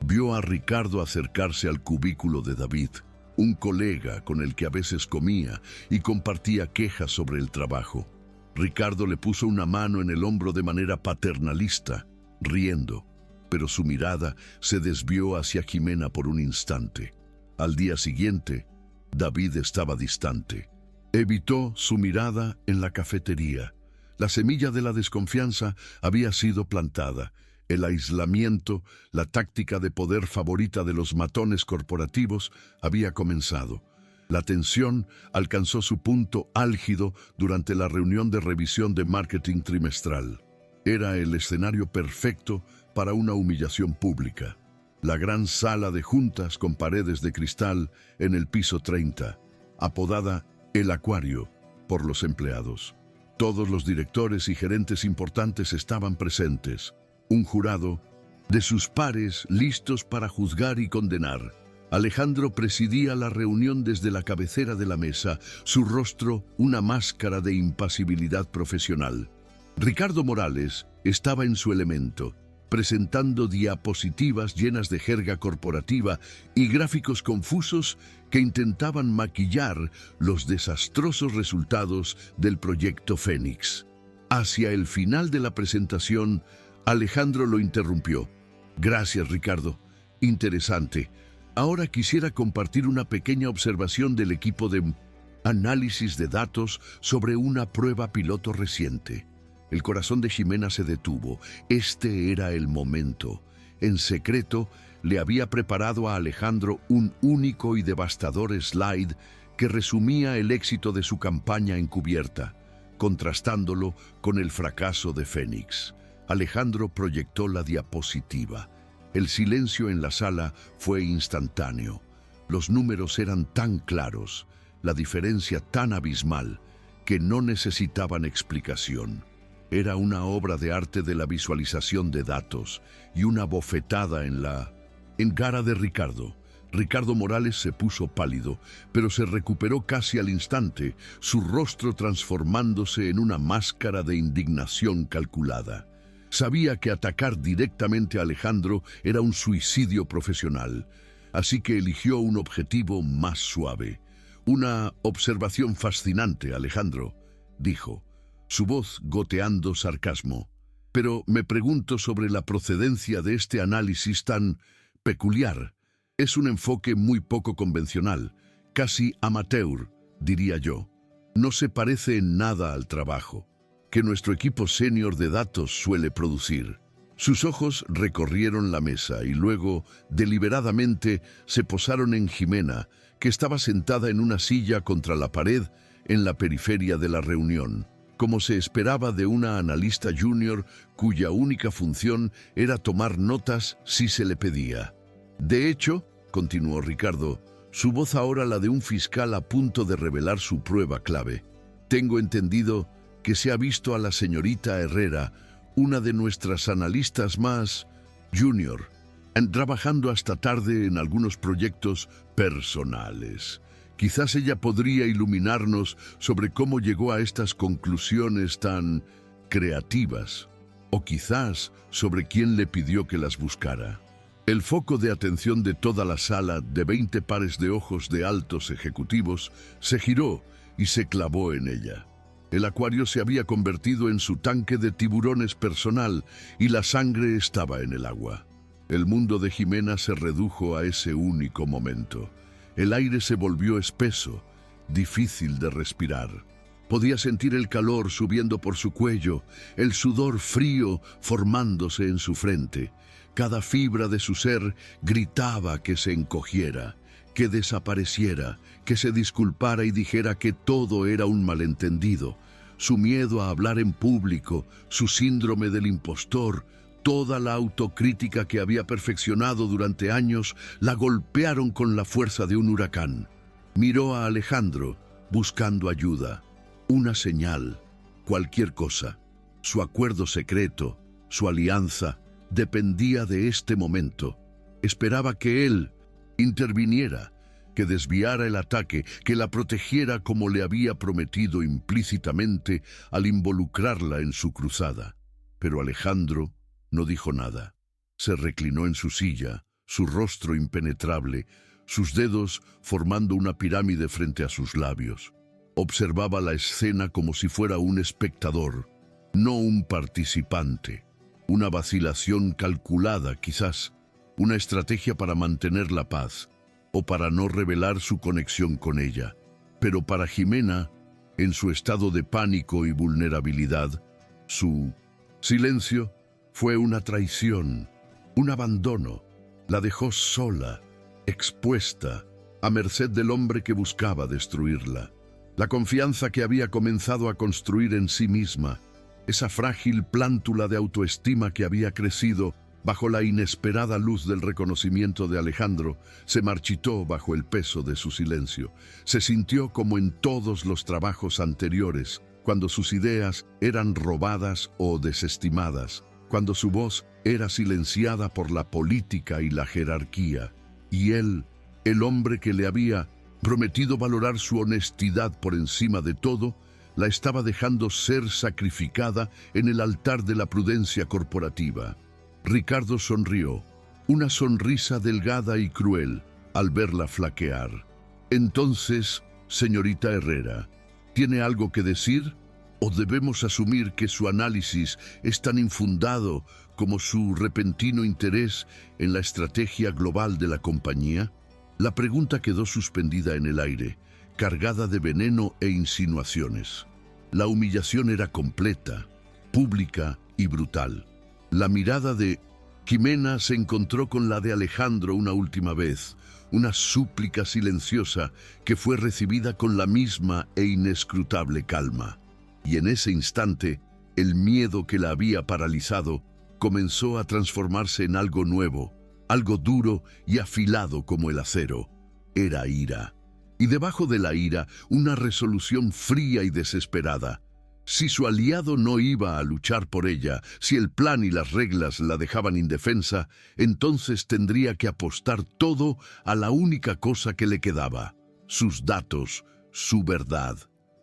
Vio a Ricardo acercarse al cubículo de David, un colega con el que a veces comía y compartía quejas sobre el trabajo. Ricardo le puso una mano en el hombro de manera paternalista, riendo, pero su mirada se desvió hacia Ximena por un instante. Al día siguiente, David estaba distante. Evitó su mirada en la cafetería. La semilla de la desconfianza había sido plantada. El aislamiento, la táctica de poder favorita de los matones corporativos, había comenzado. La tensión alcanzó su punto álgido durante la reunión de revisión de marketing trimestral. Era el escenario perfecto para una humillación pública. La gran sala de juntas con paredes de cristal en el piso 30, apodada El Acuario por los empleados. Todos los directores y gerentes importantes estaban presentes. Un jurado de sus pares listos para juzgar y condenar. Alejandro presidía la reunión desde la cabecera de la mesa, su rostro una máscara de impasibilidad profesional. Ricardo Morales estaba en su elemento, presentando diapositivas llenas de jerga corporativa y gráficos confusos que intentaban maquillar los desastrosos resultados del proyecto Fénix. Hacia el final de la presentación, Alejandro lo interrumpió. Gracias, Ricardo. Interesante. Ahora quisiera compartir una pequeña observación del equipo de análisis de datos sobre una prueba piloto reciente. El corazón de Ximena se detuvo. Este era el momento. En secreto, le había preparado a Alejandro un único y devastador slide que resumía el éxito de su campaña encubierta, contrastándolo con el fracaso de Fénix. Alejandro proyectó la diapositiva. El silencio en la sala fue instantáneo. Los números eran tan claros, la diferencia tan abismal, que no necesitaban explicación. Era una obra de arte de la visualización de datos y una bofetada en la cara de Ricardo. Ricardo Morales se puso pálido, pero se recuperó casi al instante, su rostro transformándose en una máscara de indignación calculada. Sabía que atacar directamente a Alejandro era un suicidio profesional, así que eligió un objetivo más suave. Una observación fascinante, Alejandro, dijo, su voz goteando sarcasmo. Pero me pregunto sobre la procedencia de este análisis tan peculiar. Es un enfoque muy poco convencional, casi amateur, diría yo. No se parece en nada al trabajo que nuestro equipo senior de datos suele producir. Sus ojos recorrieron la mesa y luego, deliberadamente, se posaron en Ximena, que estaba sentada en una silla contra la pared en la periferia de la reunión, como se esperaba de una analista junior cuya única función era tomar notas si se le pedía. De hecho, continuó Ricardo, su voz ahora la de un fiscal a punto de revelar su prueba clave. Tengo entendido que se ha visto a la señorita Herrera, una de nuestras analistas más junior. trabajando hasta tarde en algunos proyectos personales. Quizás ella podría iluminarnos sobre cómo llegó a estas conclusiones tan creativas, o quizás sobre quién le pidió que las buscara. El foco de atención de toda la sala, de 20 pares de ojos de altos ejecutivos, se giró y se clavó en ella. El acuario se había convertido en su tanque de tiburones personal y la sangre estaba en el agua. El mundo de Jimena se redujo a ese único momento. El aire se volvió espeso, difícil de respirar. Podía sentir el calor subiendo por su cuello, el sudor frío formándose en su frente. Cada fibra de su ser gritaba que se encogiera, que desapareciera, que se disculpara y dijera que todo era un malentendido. Su miedo a hablar en público, su síndrome del impostor, toda la autocrítica que había perfeccionado durante años, la golpearon con la fuerza de un huracán. Miró a Alejandro, buscando ayuda, una señal, cualquier cosa. Su acuerdo secreto, su alianza, dependía de este momento. Esperaba que él interviniera, que desviara el ataque, que la protegiera como le había prometido implícitamente al involucrarla en su cruzada. Pero Alejandro no dijo nada. Se reclinó en su silla, su rostro impenetrable, sus dedos formando una pirámide frente a sus labios. Observaba la escena como si fuera un espectador, no un participante. Una vacilación calculada, quizás, una estrategia para mantener la paz o para no revelar su conexión con ella. Pero para Jimena, en su estado de pánico y vulnerabilidad, su silencio fue una traición, un abandono. La dejó sola, expuesta, a merced del hombre que buscaba destruirla. La confianza que había comenzado a construir en sí misma, esa frágil plántula de autoestima que había crecido bajo la inesperada luz del reconocimiento de Alejandro, se marchitó bajo el peso de su silencio. Se sintió como en todos los trabajos anteriores, cuando sus ideas eran robadas o desestimadas, cuando su voz era silenciada por la política y la jerarquía. Y él, el hombre que le había prometido valorar su honestidad por encima de todo, la estaba dejando ser sacrificada en el altar de la prudencia corporativa. Ricardo sonrió, una sonrisa delgada y cruel, al verla flaquear. Entonces, señorita Herrera, ¿tiene algo que decir? ¿O debemos asumir que su análisis es tan infundado como su repentino interés en la estrategia global de la compañía? La pregunta quedó suspendida en el aire, cargada de veneno e insinuaciones. La humillación era completa, pública y brutal. La mirada de Jimena se encontró con la de Alejandro una última vez, una súplica silenciosa que fue recibida con la misma e inescrutable calma. Y en ese instante, el miedo que la había paralizado comenzó a transformarse en algo nuevo, algo duro y afilado como el acero. Era ira. Y debajo de la ira, una resolución fría y desesperada. Si su aliado no iba a luchar por ella, si el plan y las reglas la dejaban indefensa, entonces tendría que apostar todo a la única cosa que le quedaba: sus datos, su verdad.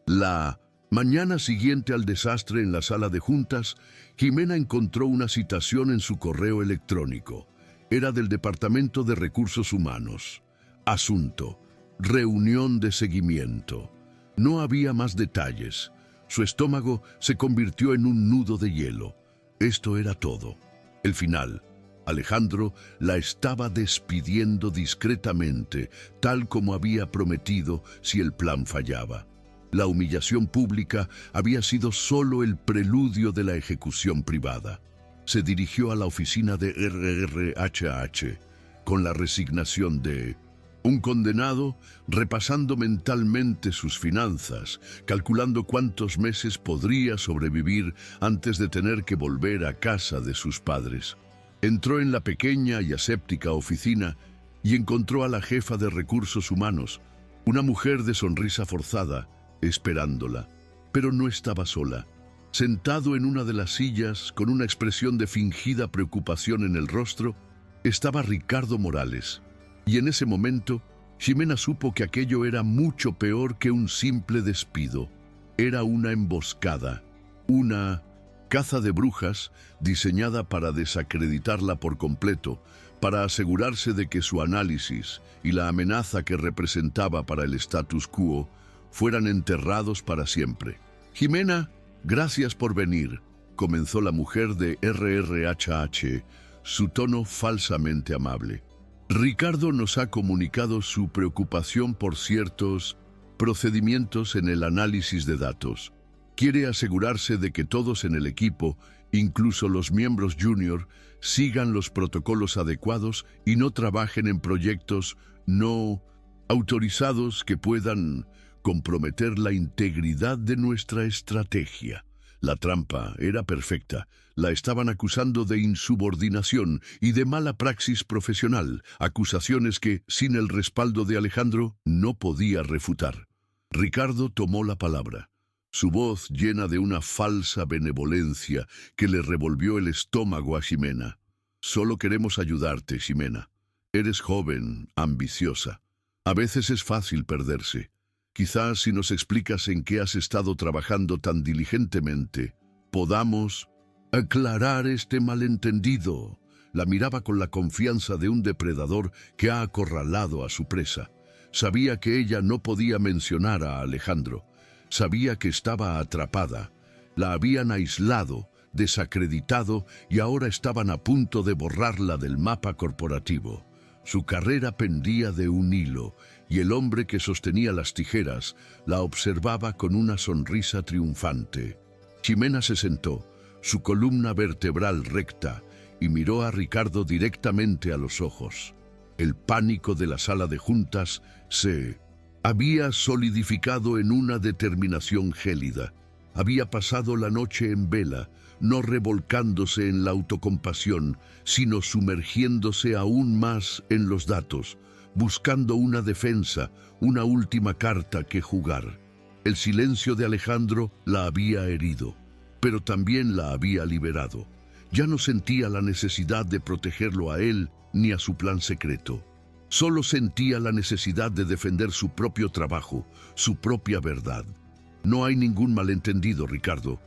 La mañana siguiente al desastre en la sala de juntas, Jimena encontró una citación en su correo electrónico. Era del Departamento de Recursos Humanos. Asunto: reunión de seguimiento. No había más detalles. Su estómago se convirtió en un nudo de hielo. Esto era todo. El final. Alejandro la estaba despidiendo discretamente, tal como había prometido si el plan fallaba. La humillación pública había sido solo el preludio de la ejecución privada. Se dirigió a la oficina de RRHH con la resignación de un condenado, repasando mentalmente sus finanzas, calculando cuántos meses podría sobrevivir antes de tener que volver a casa de sus padres. Entró en la pequeña y aséptica oficina y encontró a la jefa de recursos humanos, una mujer de sonrisa forzada, esperándola. Pero no estaba sola. Sentado en una de las sillas, con una expresión de fingida preocupación en el rostro, estaba Ricardo Morales. Y en ese momento, Ximena supo que aquello era mucho peor que un simple despido. Era una emboscada, una caza de brujas diseñada para desacreditarla por completo, para asegurarse de que su análisis y la amenaza que representaba para el status quo fueran enterrados para siempre. «Ximena, gracias por venir», comenzó la mujer de RRHH, su tono falsamente amable. «Ricardo nos ha comunicado su preocupación por ciertos procedimientos en el análisis de datos. Quiere asegurarse de que todos en el equipo, incluso los miembros junior, sigan los protocolos adecuados y no trabajen en proyectos no autorizados que puedan comprometer la integridad de nuestra estrategia». La trampa era perfecta. La estaban acusando de insubordinación y de mala praxis profesional, acusaciones que, sin el respaldo de Alejandro, no podía refutar. Ricardo tomó la palabra, su voz llena de una falsa benevolencia que le revolvió el estómago a Ximena. «Solo queremos ayudarte, Ximena. Eres joven, ambiciosa. A veces es fácil perderse. Quizás si nos explicas en qué has estado trabajando tan diligentemente, podamos aclarar este malentendido». La miraba con la confianza de un depredador que ha acorralado a su presa. Sabía que ella no podía mencionar a Alejandro. Sabía que estaba atrapada. La habían aislado, desacreditado y ahora estaban a punto de borrarla del mapa corporativo. Su carrera pendía de un hilo y el hombre que sostenía las tijeras la observaba con una sonrisa triunfante. Ximena se sentó, su columna vertebral recta, y miró a Ricardo directamente a los ojos. El pánico de la sala de juntas se había solidificado en una determinación gélida. Había pasado la noche en vela, no revolcándose en la autocompasión, sino sumergiéndose aún más en los datos, buscando una defensa, una última carta que jugar. El silencio de Alejandro la había herido, pero también la había liberado. Ya no sentía la necesidad de protegerlo a él ni a su plan secreto. Solo sentía la necesidad de defender su propio trabajo, su propia verdad. «No hay ningún malentendido, Ricardo»,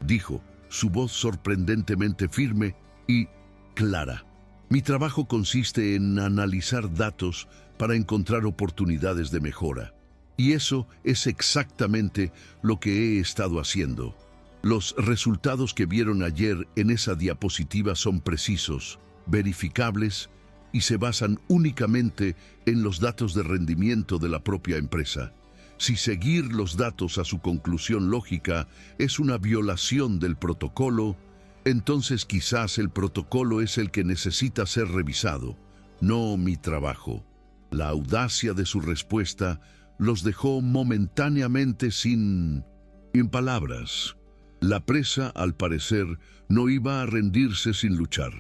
dijo, su voz sorprendentemente firme y clara. «Mi trabajo consiste en analizar datos para encontrar oportunidades de mejora. Y eso es exactamente lo que he estado haciendo. Los resultados que vieron ayer en esa diapositiva son precisos, verificables y se basan únicamente en los datos de rendimiento de la propia empresa. Si seguir los datos a su conclusión lógica es una violación del protocolo, entonces quizás el protocolo es el que necesita ser revisado, no mi trabajo». La audacia de su respuesta los dejó momentáneamente sin palabras. La presa, al parecer, no iba a rendirse sin luchar.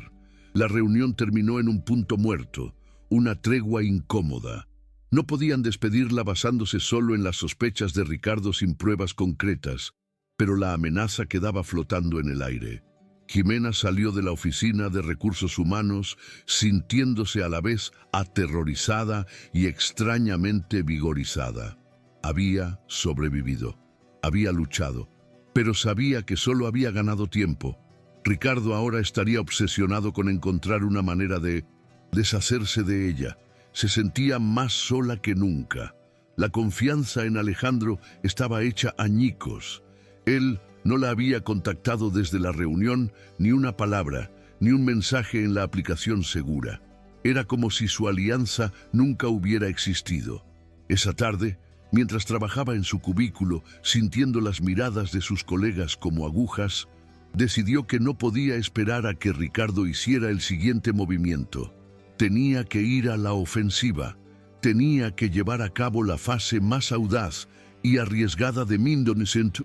La reunión terminó en un punto muerto, una tregua incómoda. No podían despedirla basándose solo en las sospechas de Ricardo sin pruebas concretas, pero la amenaza quedaba flotando en el aire. Ximena salió de la oficina de recursos humanos sintiéndose a la vez aterrorizada y extrañamente vigorizada. Había sobrevivido, había luchado, pero sabía que solo había ganado tiempo. Ricardo ahora estaría obsesionado con encontrar una manera de deshacerse de ella. Se sentía más sola que nunca. La confianza en Alejandro estaba hecha añicos. Él no la había contactado desde la reunión, ni una palabra, ni un mensaje en la aplicación segura. Era como si su alianza nunca hubiera existido. Esa tarde, mientras trabajaba en su cubículo, sintiendo las miradas de sus colegas como agujas, decidió que no podía esperar a que Ricardo hiciera el siguiente movimiento. Tenía que ir a la ofensiva. Tenía que llevar a cabo la fase más audaz y arriesgada de Mindonecent.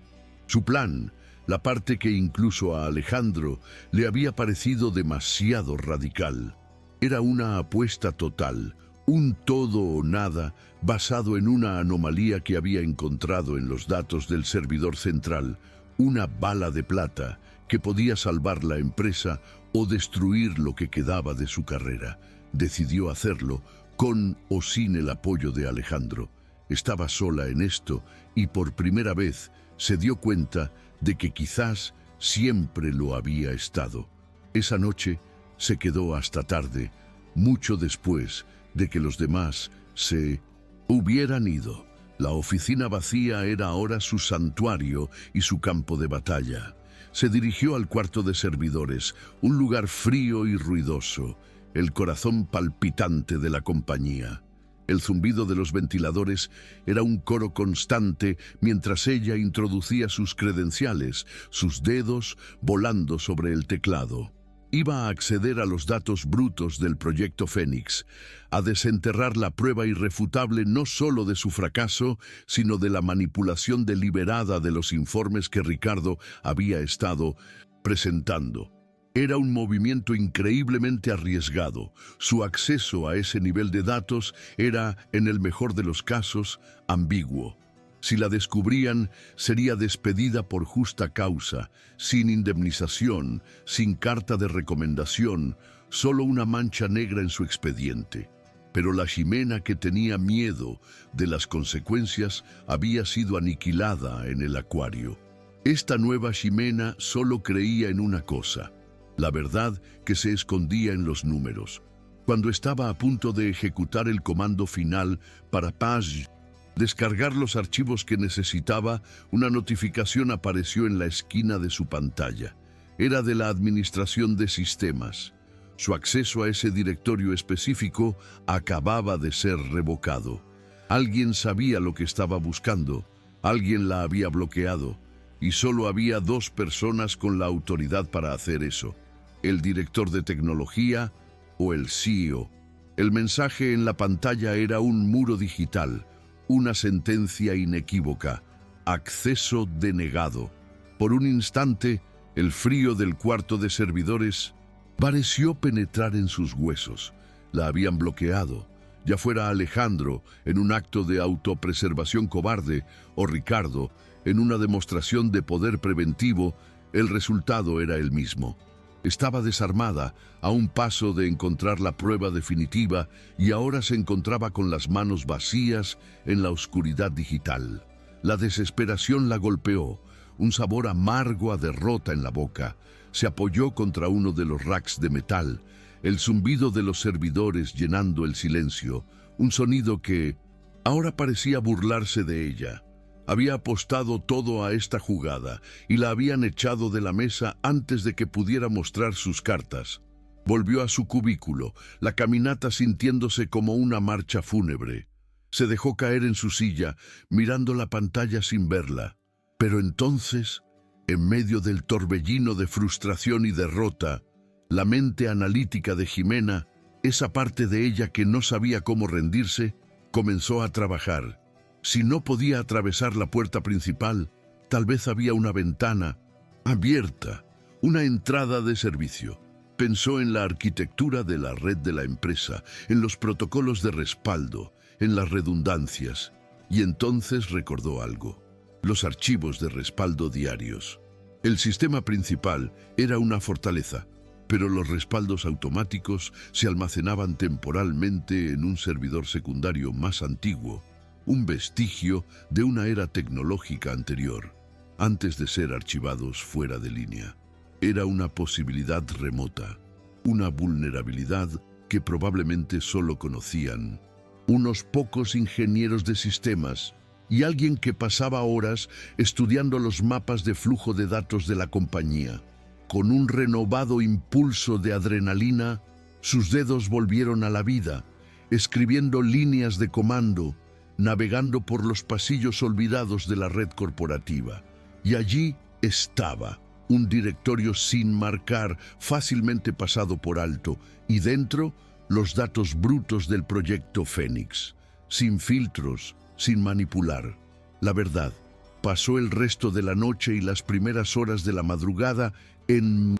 Su plan, la parte que incluso a Alejandro le había parecido demasiado radical, era una apuesta total, un todo o nada basado en una anomalía que había encontrado en los datos del servidor central, una bala de plata que podía salvar la empresa o destruir lo que quedaba de su carrera. Decidió hacerlo con o sin el apoyo de Alejandro. Estaba sola en esto y por primera vez se dio cuenta de que quizás siempre lo había estado. Esa noche se quedó hasta tarde, mucho después de que los demás se hubieran ido. La oficina vacía era ahora su santuario y su campo de batalla. Se dirigió al cuarto de servidores, un lugar frío y ruidoso, el corazón palpitante de la compañía. El zumbido de los ventiladores era un coro constante mientras ella introducía sus credenciales, sus dedos volando sobre el teclado. Iba a acceder a los datos brutos del proyecto Fénix, a desenterrar la prueba irrefutable no solo de su fracaso, sino de la manipulación deliberada de los informes que Ricardo había estado presentando. Era un movimiento increíblemente arriesgado. Su acceso a ese nivel de datos era, en el mejor de los casos, ambiguo. Si la descubrían, sería despedida por justa causa, sin indemnización, sin carta de recomendación, solo una mancha negra en su expediente. Pero la Ximena, que tenía miedo de las consecuencias, había sido aniquilada en el acuario. Esta nueva Ximena solo creía en una cosa: la verdad que se escondía en los números. Cuando estaba a punto de ejecutar el comando final para descargar los archivos que necesitaba, una notificación apareció en la esquina de su pantalla. Era de la Administración de Sistemas. Su acceso a ese directorio específico acababa de ser revocado. Alguien sabía lo que estaba buscando, alguien la había bloqueado, y solo había 2 personas con la autoridad para hacer eso: el director de tecnología o el CEO. El mensaje en la pantalla era un muro digital, una sentencia inequívoca: acceso denegado. Por un instante, el frío del cuarto de servidores pareció penetrar en sus huesos. La habían bloqueado, ya fuera Alejandro en un acto de autopreservación cobarde o Ricardo en una demostración de poder preventivo. El resultado era el mismo. Estaba desarmada, a un paso de encontrar la prueba definitiva, y ahora se encontraba con las manos vacías en la oscuridad digital. La desesperación la golpeó, un sabor amargo a derrota en la boca. Se apoyó contra uno de los racks de metal, el zumbido de los servidores llenando el silencio, un sonido que ahora parecía burlarse de ella. Había apostado todo a esta jugada y la habían echado de la mesa antes de que pudiera mostrar sus cartas. Volvió a su cubículo, la caminata sintiéndose como una marcha fúnebre. Se dejó caer en su silla, mirando la pantalla sin verla. Pero entonces, en medio del torbellino de frustración y derrota, la mente analítica de Ximena, esa parte de ella que no sabía cómo rendirse, comenzó a trabajar. Si no podía atravesar la puerta principal, tal vez había una ventana abierta, una entrada de servicio. Pensó en la arquitectura de la red de la empresa, en los protocolos de respaldo, en las redundancias, y entonces recordó algo: los archivos de respaldo diarios. El sistema principal era una fortaleza, pero los respaldos automáticos se almacenaban temporalmente en un servidor secundario más antiguo, un vestigio de una era tecnológica anterior, antes de ser archivados fuera de línea. Era una posibilidad remota, una vulnerabilidad que probablemente solo conocían unos pocos ingenieros de sistemas y alguien que pasaba horas estudiando los mapas de flujo de datos de la compañía. Con un renovado impulso de adrenalina, sus dedos volvieron a la vida, escribiendo líneas de comando, navegando por los pasillos olvidados de la red corporativa. Y allí estaba, un directorio sin marcar, fácilmente pasado por alto, y dentro, los datos brutos del proyecto Fénix, sin filtros, sin manipular. La verdad, pasó el resto de la noche y las primeras horas de la madrugada en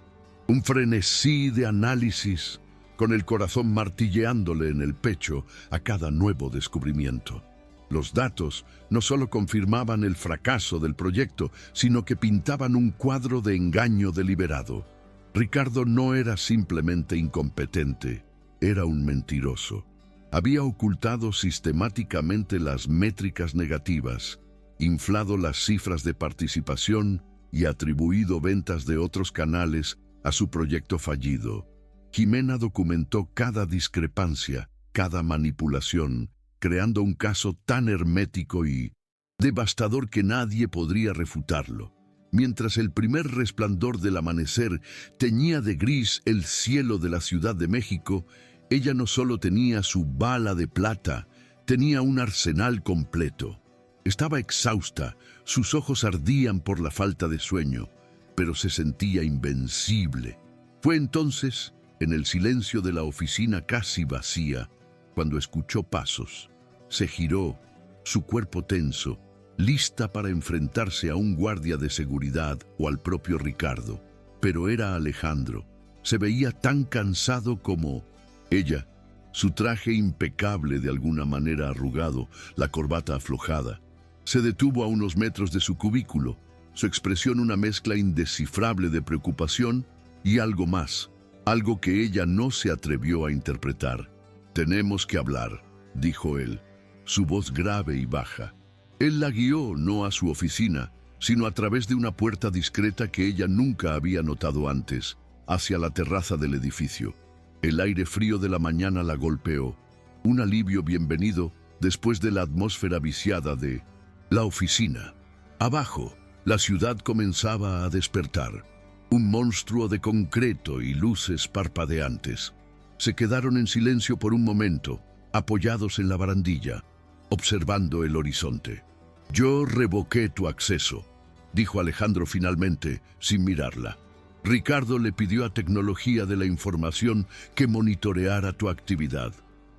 un frenesí de análisis, con el corazón martilleándole en el pecho a cada nuevo descubrimiento. Los datos no solo confirmaban el fracaso del proyecto, sino que pintaban un cuadro de engaño deliberado. Ricardo no era simplemente incompetente, era un mentiroso. Había ocultado sistemáticamente las métricas negativas, inflado las cifras de participación y atribuido ventas de otros canales a su proyecto fallido. Jimena documentó cada discrepancia, cada manipulación, creando un caso tan hermético y devastador que nadie podría refutarlo. Mientras el primer resplandor del amanecer teñía de gris el cielo de la Ciudad de México, ella no solo tenía su bala de plata, tenía un arsenal completo. Estaba exhausta, sus ojos ardían por la falta de sueño, pero se sentía invencible. Fue entonces, en el silencio de la oficina casi vacía, cuando escuchó pasos. Se giró, su cuerpo tenso, lista para enfrentarse a un guardia de seguridad o al propio Ricardo. Pero era Alejandro. Se veía tan cansado como ella, su traje impecable de alguna manera arrugado, la corbata aflojada. Se detuvo a unos metros de su cubículo, su expresión una mezcla indescifrable de preocupación y algo más, algo que ella no se atrevió a interpretar. «Tenemos que hablar», dijo él, su voz grave y baja. Él la guió no a su oficina, sino a través de una puerta discreta que ella nunca había notado antes, hacia la terraza del edificio. El aire frío de la mañana la golpeó, un alivio bienvenido después de la atmósfera viciada de la oficina. Abajo, la ciudad comenzaba a despertar, un monstruo de concreto y luces parpadeantes. Se quedaron en silencio por un momento, apoyados en la barandilla, observando el horizonte. «Yo revoqué tu acceso», dijo Alejandro finalmente, sin mirarla. Ricardo le pidió a Tecnología de la Información que monitoreara tu actividad.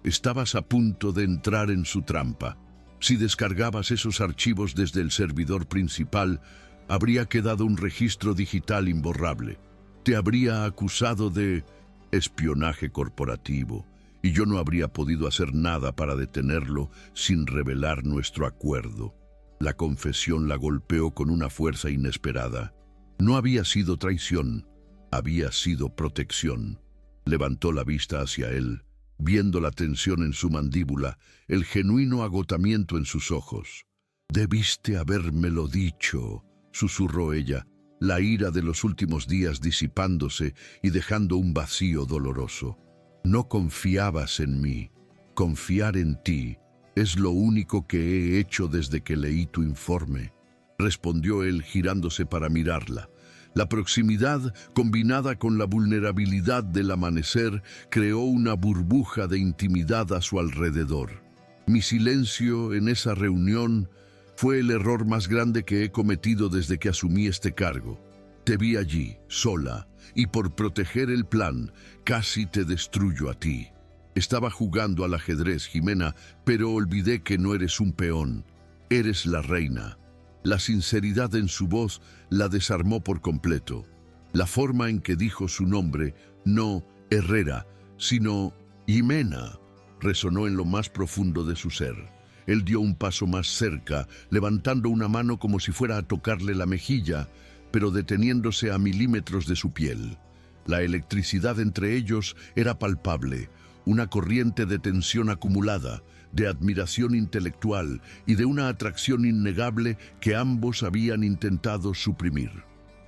Estabas a punto de entrar en su trampa. Si descargabas esos archivos desde el servidor principal, habría quedado un registro digital imborrable. Te habría acusado de espionaje corporativo, y yo no habría podido hacer nada para detenerlo sin revelar nuestro acuerdo. La confesión la golpeó con una fuerza inesperada. No había sido traición, había sido protección. Levantó la vista hacia él, viendo la tensión en su mandíbula, el genuino agotamiento en sus ojos. «Debiste habérmelo dicho», susurró ella, la ira de los últimos días disipándose y dejando un vacío doloroso. «No confiabas en mí. Confiar en ti es lo único que he hecho desde que leí tu informe», respondió él girándose para mirarla. La proximidad, combinada con la vulnerabilidad del amanecer, creó una burbuja de intimidad a su alrededor. «Mi silencio en esa reunión fue el error más grande que he cometido desde que asumí este cargo. Te vi allí, sola, y por proteger el plan, casi te destruyo a ti. Estaba jugando al ajedrez, Jimena, pero olvidé que no eres un peón. Eres la reina». La sinceridad en su voz la desarmó por completo. La forma en que dijo su nombre, no Herrera, sino Jimena, resonó en lo más profundo de su ser. Él dio un paso más cerca, levantando una mano como si fuera a tocarle la mejilla, pero deteniéndose a milímetros de su piel. La electricidad entre ellos era palpable, una corriente de tensión acumulada, de admiración intelectual y de una atracción innegable que ambos habían intentado suprimir.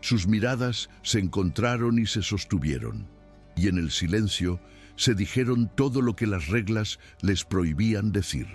Sus miradas se encontraron y se sostuvieron, y en el silencio se dijeron todo lo que las reglas les prohibían decir.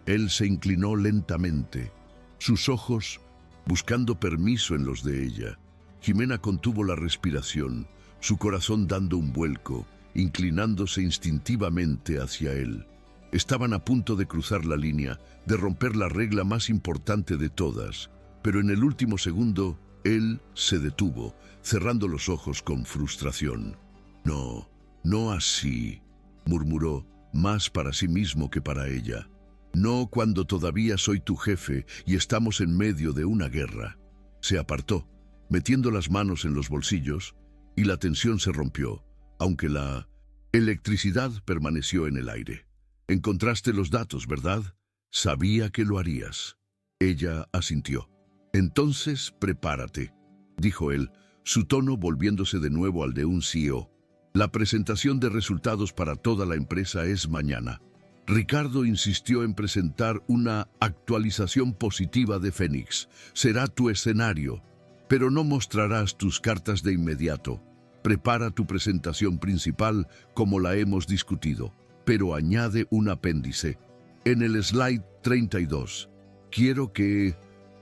Él se inclinó lentamente, sus ojos buscando permiso en los de ella. Jimena contuvo la respiración, su corazón dando un vuelco, inclinándose instintivamente hacia él. Estaban a punto de cruzar la línea, de romper la regla más importante de todas, pero en el último segundo, él se detuvo, cerrando los ojos con frustración. «No, no así», murmuró, más para sí mismo que para ella. «No cuando todavía soy tu jefe y estamos en medio de una guerra». Se apartó, metiendo las manos en los bolsillos, y la tensión se rompió, aunque la electricidad permaneció en el aire. «Encontraste los datos, ¿verdad?», Sabía que lo harías. Ella asintió. Entonces, prepárate, dijo él, su tono volviéndose de nuevo al de un CEO. La presentación de resultados para toda la empresa es mañana. Ricardo insistió en presentar una actualización positiva de Fénix. Será tu escenario, pero no mostrarás tus cartas de inmediato. Prepara tu presentación principal como la hemos discutido, pero añade un apéndice. En el slide 32, quiero que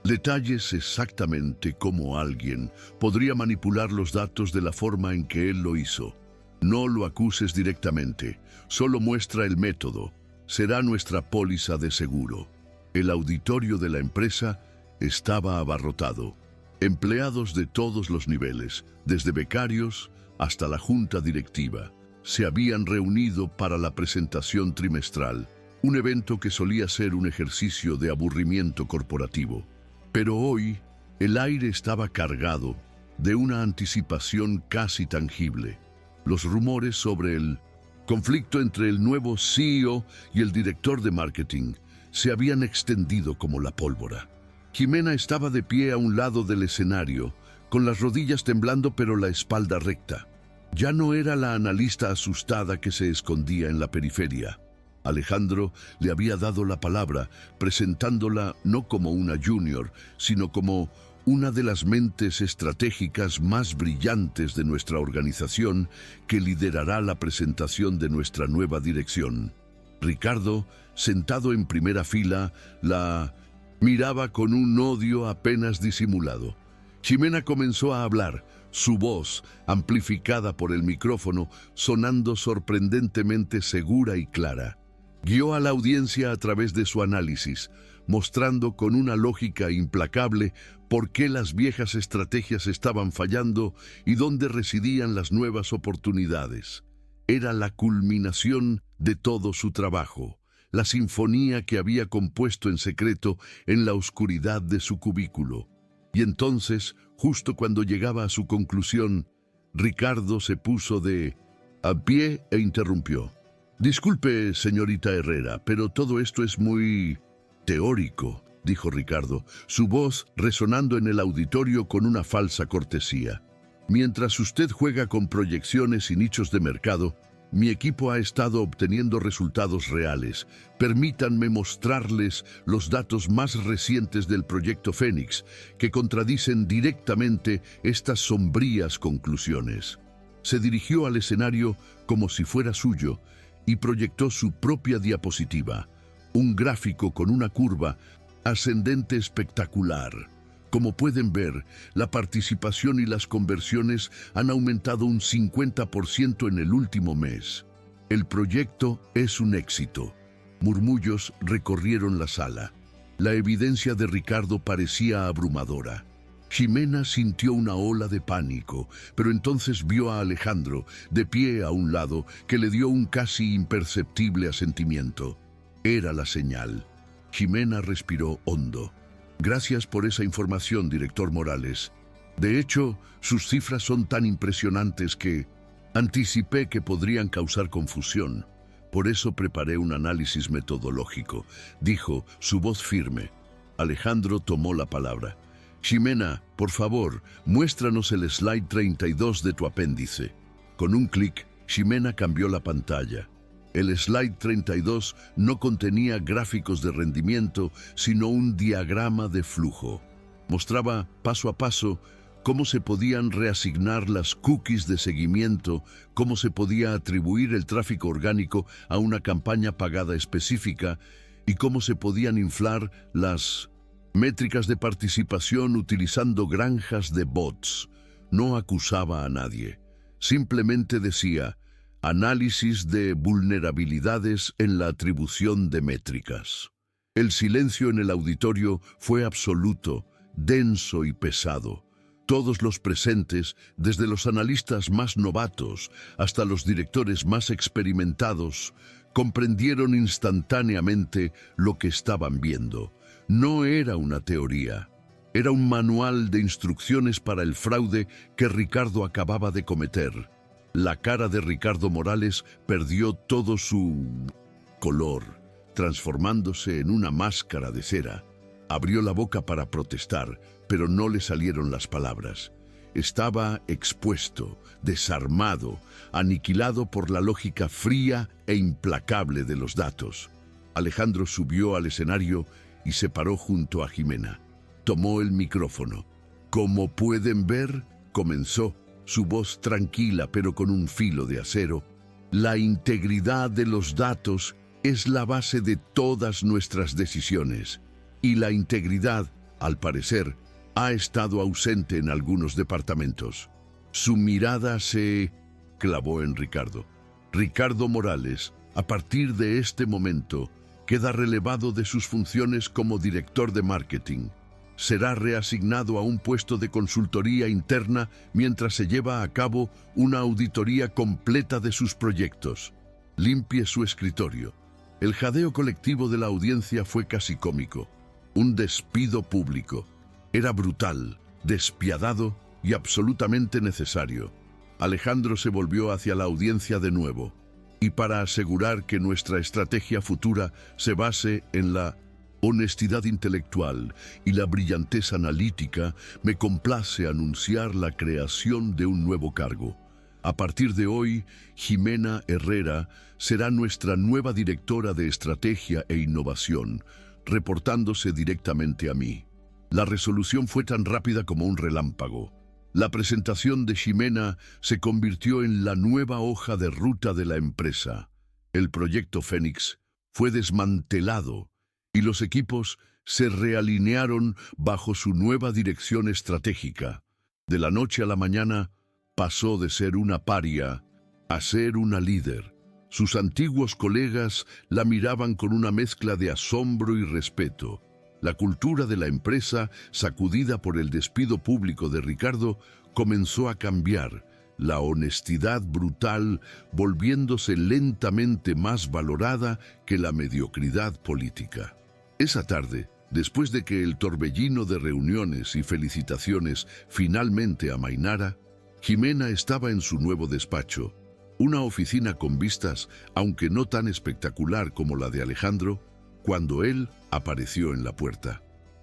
detalles exactamente cómo alguien podría manipular los datos de la forma en que él lo hizo. No lo acuses directamente, solo muestra el método. Será nuestra póliza de seguro. El auditorio de la empresa estaba abarrotado. Empleados de todos los niveles, desde becarios hasta la junta directiva, se habían reunido para la presentación trimestral, un evento que solía ser un ejercicio de aburrimiento corporativo. Pero hoy, el aire estaba cargado de una anticipación casi tangible. Los rumores sobre el conflicto entre el nuevo CEO y el director de marketing se habían extendido como la pólvora. Jimena estaba de pie a un lado del escenario, con las rodillas temblando pero la espalda recta. Ya no era la analista asustada que se escondía en la periferia. Alejandro le había dado la palabra, presentándola no como una junior, sino como una de las mentes estratégicas más brillantes de nuestra organización que liderará la presentación de nuestra nueva dirección. Ricardo, sentado en primera fila, la miraba con un odio apenas disimulado. Jimena comenzó a hablar, su voz, amplificada por el micrófono, sonando sorprendentemente segura y clara. Guió a la audiencia a través de su análisis, mostrando con una lógica implacable por qué las viejas estrategias estaban fallando y dónde residían las nuevas oportunidades. Era la culminación de todo su trabajo, la sinfonía que había compuesto en secreto en la oscuridad de su cubículo. Y entonces, justo cuando llegaba a su conclusión, Ricardo se puso a pie e interrumpió. Disculpe, señorita Herrera, pero todo esto es muy teórico, dijo Ricardo, su voz resonando en el auditorio con una falsa cortesía. Mientras usted juega con proyecciones y nichos de mercado, mi equipo ha estado obteniendo resultados reales. Permítanme mostrarles los datos más recientes del proyecto Fénix, que contradicen directamente estas sombrías conclusiones. Se dirigió al escenario como si fuera suyo, y proyectó su propia diapositiva, un gráfico con una curva ascendente espectacular. Como pueden ver, la participación y las conversiones han aumentado un 50% en el último mes. El proyecto es un éxito. Murmullos recorrieron la sala. La evidencia de Ricardo parecía abrumadora. Jimena sintió una ola de pánico, pero entonces vio a Alejandro, de pie a un lado, que le dio un casi imperceptible asentimiento. Era la señal. Jimena respiró hondo. Gracias por esa información, director Morales. De hecho, sus cifras son tan impresionantes que anticipé que podrían causar confusión. Por eso preparé un análisis metodológico, dijo, su voz firme. Alejandro tomó la palabra. Jimena, por favor, muéstranos el slide 32 de tu apéndice. Con un clic, Jimena cambió la pantalla. El slide 32 no contenía gráficos de rendimiento, sino un diagrama de flujo. Mostraba paso a paso cómo se podían reasignar las cookies de seguimiento, cómo se podía atribuir el tráfico orgánico a una campaña pagada específica y cómo se podían inflar las métricas de participación utilizando granjas de bots. No acusaba a nadie. Simplemente decía, análisis de vulnerabilidades en la atribución de métricas. El silencio en el auditorio fue absoluto, denso y pesado. Todos los presentes, desde los analistas más novatos hasta los directores más experimentados, comprendieron instantáneamente lo que estaban viendo. No era una teoría, era un manual de instrucciones para el fraude que Ricardo acababa de cometer. La cara de Ricardo Morales perdió todo su color. transformándose en una máscara de cera. Abrió la boca para protestar, pero no le salieron las palabras. Estaba expuesto, desarmado, aniquilado por la lógica fría e implacable de los datos. Alejandro subió al escenario y se paró junto a Jimena. Tomó el micrófono. «Como pueden ver», comenzó, su voz tranquila pero con un filo de acero, «la integridad de los datos es la base de todas nuestras decisiones. Y la integridad, al parecer, ha estado ausente en algunos departamentos». Su mirada se clavó en Ricardo. Ricardo Morales, a partir de este momento, queda relevado de sus funciones como director de marketing. Será reasignado a un puesto de consultoría interna mientras se lleva a cabo una auditoría completa de sus proyectos. Limpie su escritorio. El jadeo colectivo de la audiencia fue casi cómico. Un despido público. Era brutal, despiadado y absolutamente necesario. Alejandro se volvió hacia la audiencia de nuevo. Y para asegurar que nuestra estrategia futura se base en la honestidad intelectual y la brillantez analítica, me complace anunciar la creación de un nuevo cargo. A partir de hoy, Jimena Herrera será nuestra nueva directora de Estrategia e Innovación, reportándose directamente a mí. La resolución fue tan rápida como un relámpago. La presentación de Jimena se convirtió en la nueva hoja de ruta de la empresa. El proyecto Fénix fue desmantelado y los equipos se realinearon bajo su nueva dirección estratégica. De la noche a la mañana pasó de ser una paria a ser una líder. Sus antiguos colegas la miraban con una mezcla de asombro y respeto. La cultura de la empresa, sacudida por el despido público de Ricardo, comenzó a cambiar, la honestidad brutal volviéndose lentamente más valorada que la mediocridad política. Esa tarde, después de que el torbellino de reuniones y felicitaciones finalmente amainara, Jimena estaba en su nuevo despacho, una oficina con vistas, aunque no tan espectacular como la de Alejandro, cuando él apareció en la puerta.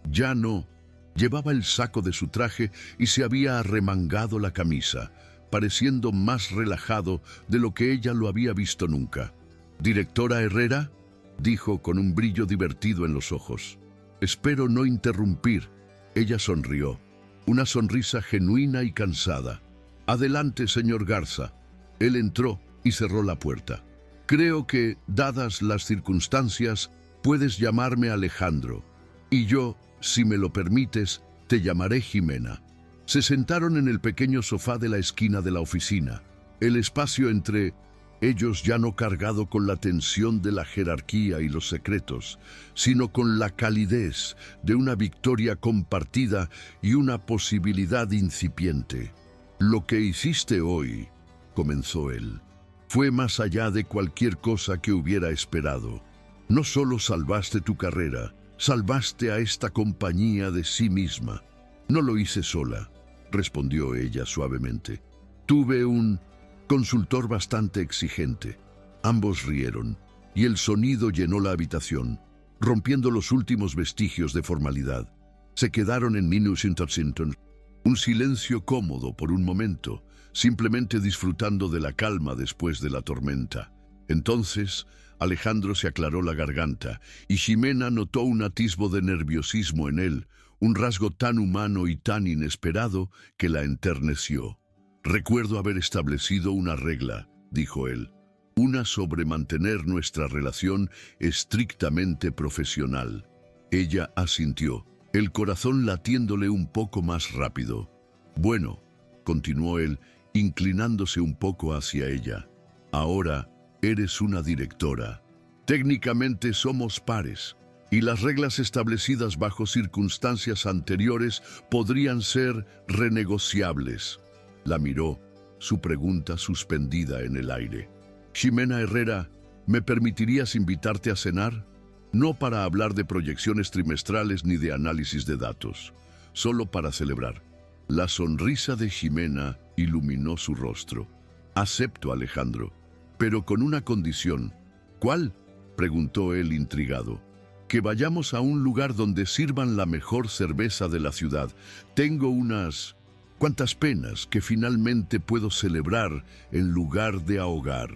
Ya no. Llevaba el saco de su traje y se había arremangado la camisa, pareciendo más relajado de lo que ella lo había visto nunca. «¿Directora Herrera?», dijo con un brillo divertido en los ojos. «Espero no interrumpir». Ella sonrió, una sonrisa genuina y cansada. «Adelante, señor Garza». Él entró y cerró la puerta. «Creo que, dadas las circunstancias, puedes llamarme Alejandro, y yo, si me lo permites, te llamaré Jimena». Se sentaron en el pequeño sofá de la esquina de la oficina, el espacio entre ellos ya no cargado con la tensión de la jerarquía y los secretos, sino con la calidez de una victoria compartida y una posibilidad incipiente. «Lo que hiciste hoy», comenzó él, «fue más allá de cualquier cosa que hubiera esperado. No solo salvaste tu carrera, salvaste a esta compañía de sí misma». «No lo hice sola», respondió ella suavemente. «Tuve un consultor bastante exigente». Ambos rieron, y el sonido llenó la habitación, rompiendo los últimos vestigios de formalidad. Se quedaron en Minus-Intersinton, un silencio cómodo por un momento, simplemente disfrutando de la calma después de la tormenta. Entonces, Alejandro se aclaró la garganta, y Jimena notó un atisbo de nerviosismo en él, un rasgo tan humano y tan inesperado que la enterneció. «Recuerdo haber establecido una regla», dijo él, «una sobre mantener nuestra relación estrictamente profesional». Ella asintió, el corazón latiéndole un poco más rápido. «Bueno», continuó él, inclinándose un poco hacia ella, «ahora eres una directora. Técnicamente somos pares, y las reglas establecidas bajo circunstancias anteriores podrían ser renegociables». La miró, su pregunta suspendida en el aire. «Jimena Herrera, ¿me permitirías invitarte a cenar? No para hablar de proyecciones trimestrales ni de análisis de datos, solo para celebrar». La sonrisa de Jimena iluminó su rostro. «Acepto, Alejandro, pero con una condición». «¿Cuál?». preguntó él intrigado. Que vayamos a un lugar donde sirvan la mejor cerveza de la ciudad. Tengo unas cuantas penas que finalmente puedo celebrar en lugar de ahogar.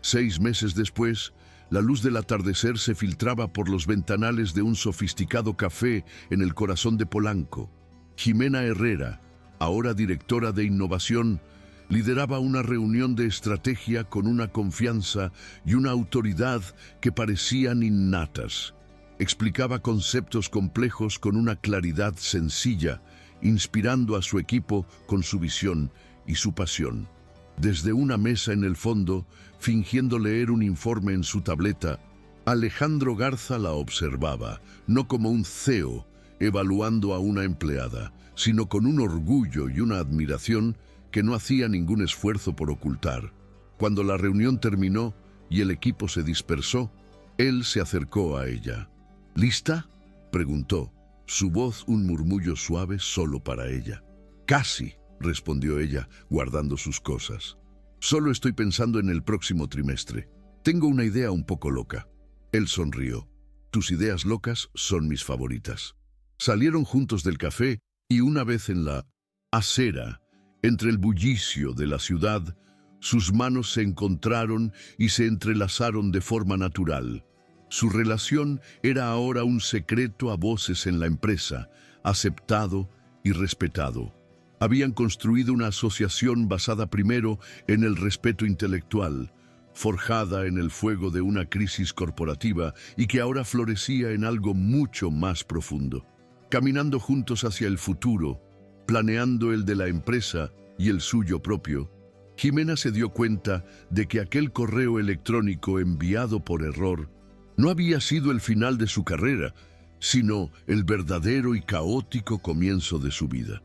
6 meses después, la luz del atardecer se filtraba por los ventanales de un sofisticado café en el corazón de Polanco. Jimena Herrera, ahora directora de innovación, lideraba una reunión de estrategia con una confianza y una autoridad que parecían innatas. Explicaba conceptos complejos con una claridad sencilla, inspirando a su equipo con su visión y su pasión. Desde una mesa en el fondo, fingiendo leer un informe en su tableta, Alejandro Garza la observaba, no como un CEO evaluando a una empleada, sino con un orgullo y una admiración que no hacía ningún esfuerzo por ocultar. Cuando la reunión terminó y el equipo se dispersó, él se acercó a ella. ¿Lista?, preguntó, su voz un murmullo suave solo para ella. Casi, respondió ella, guardando sus cosas. Solo estoy pensando en el próximo trimestre. Tengo una idea un poco loca. Él sonrió. Tus ideas locas son mis favoritas. Salieron juntos del café y una vez en la acera, entre el bullicio de la ciudad, sus manos se encontraron y se entrelazaron de forma natural. Su relación era ahora un secreto a voces en la empresa, aceptado y respetado. Habían construido una asociación basada primero en el respeto intelectual, forjada en el fuego de una crisis corporativa y que ahora florecía en algo mucho más profundo. Caminando juntos hacia el futuro, planeando el de la empresa y el suyo propio, Jimena se dio cuenta de que aquel correo electrónico enviado por error no había sido el final de su carrera, sino el verdadero y caótico comienzo de su vida.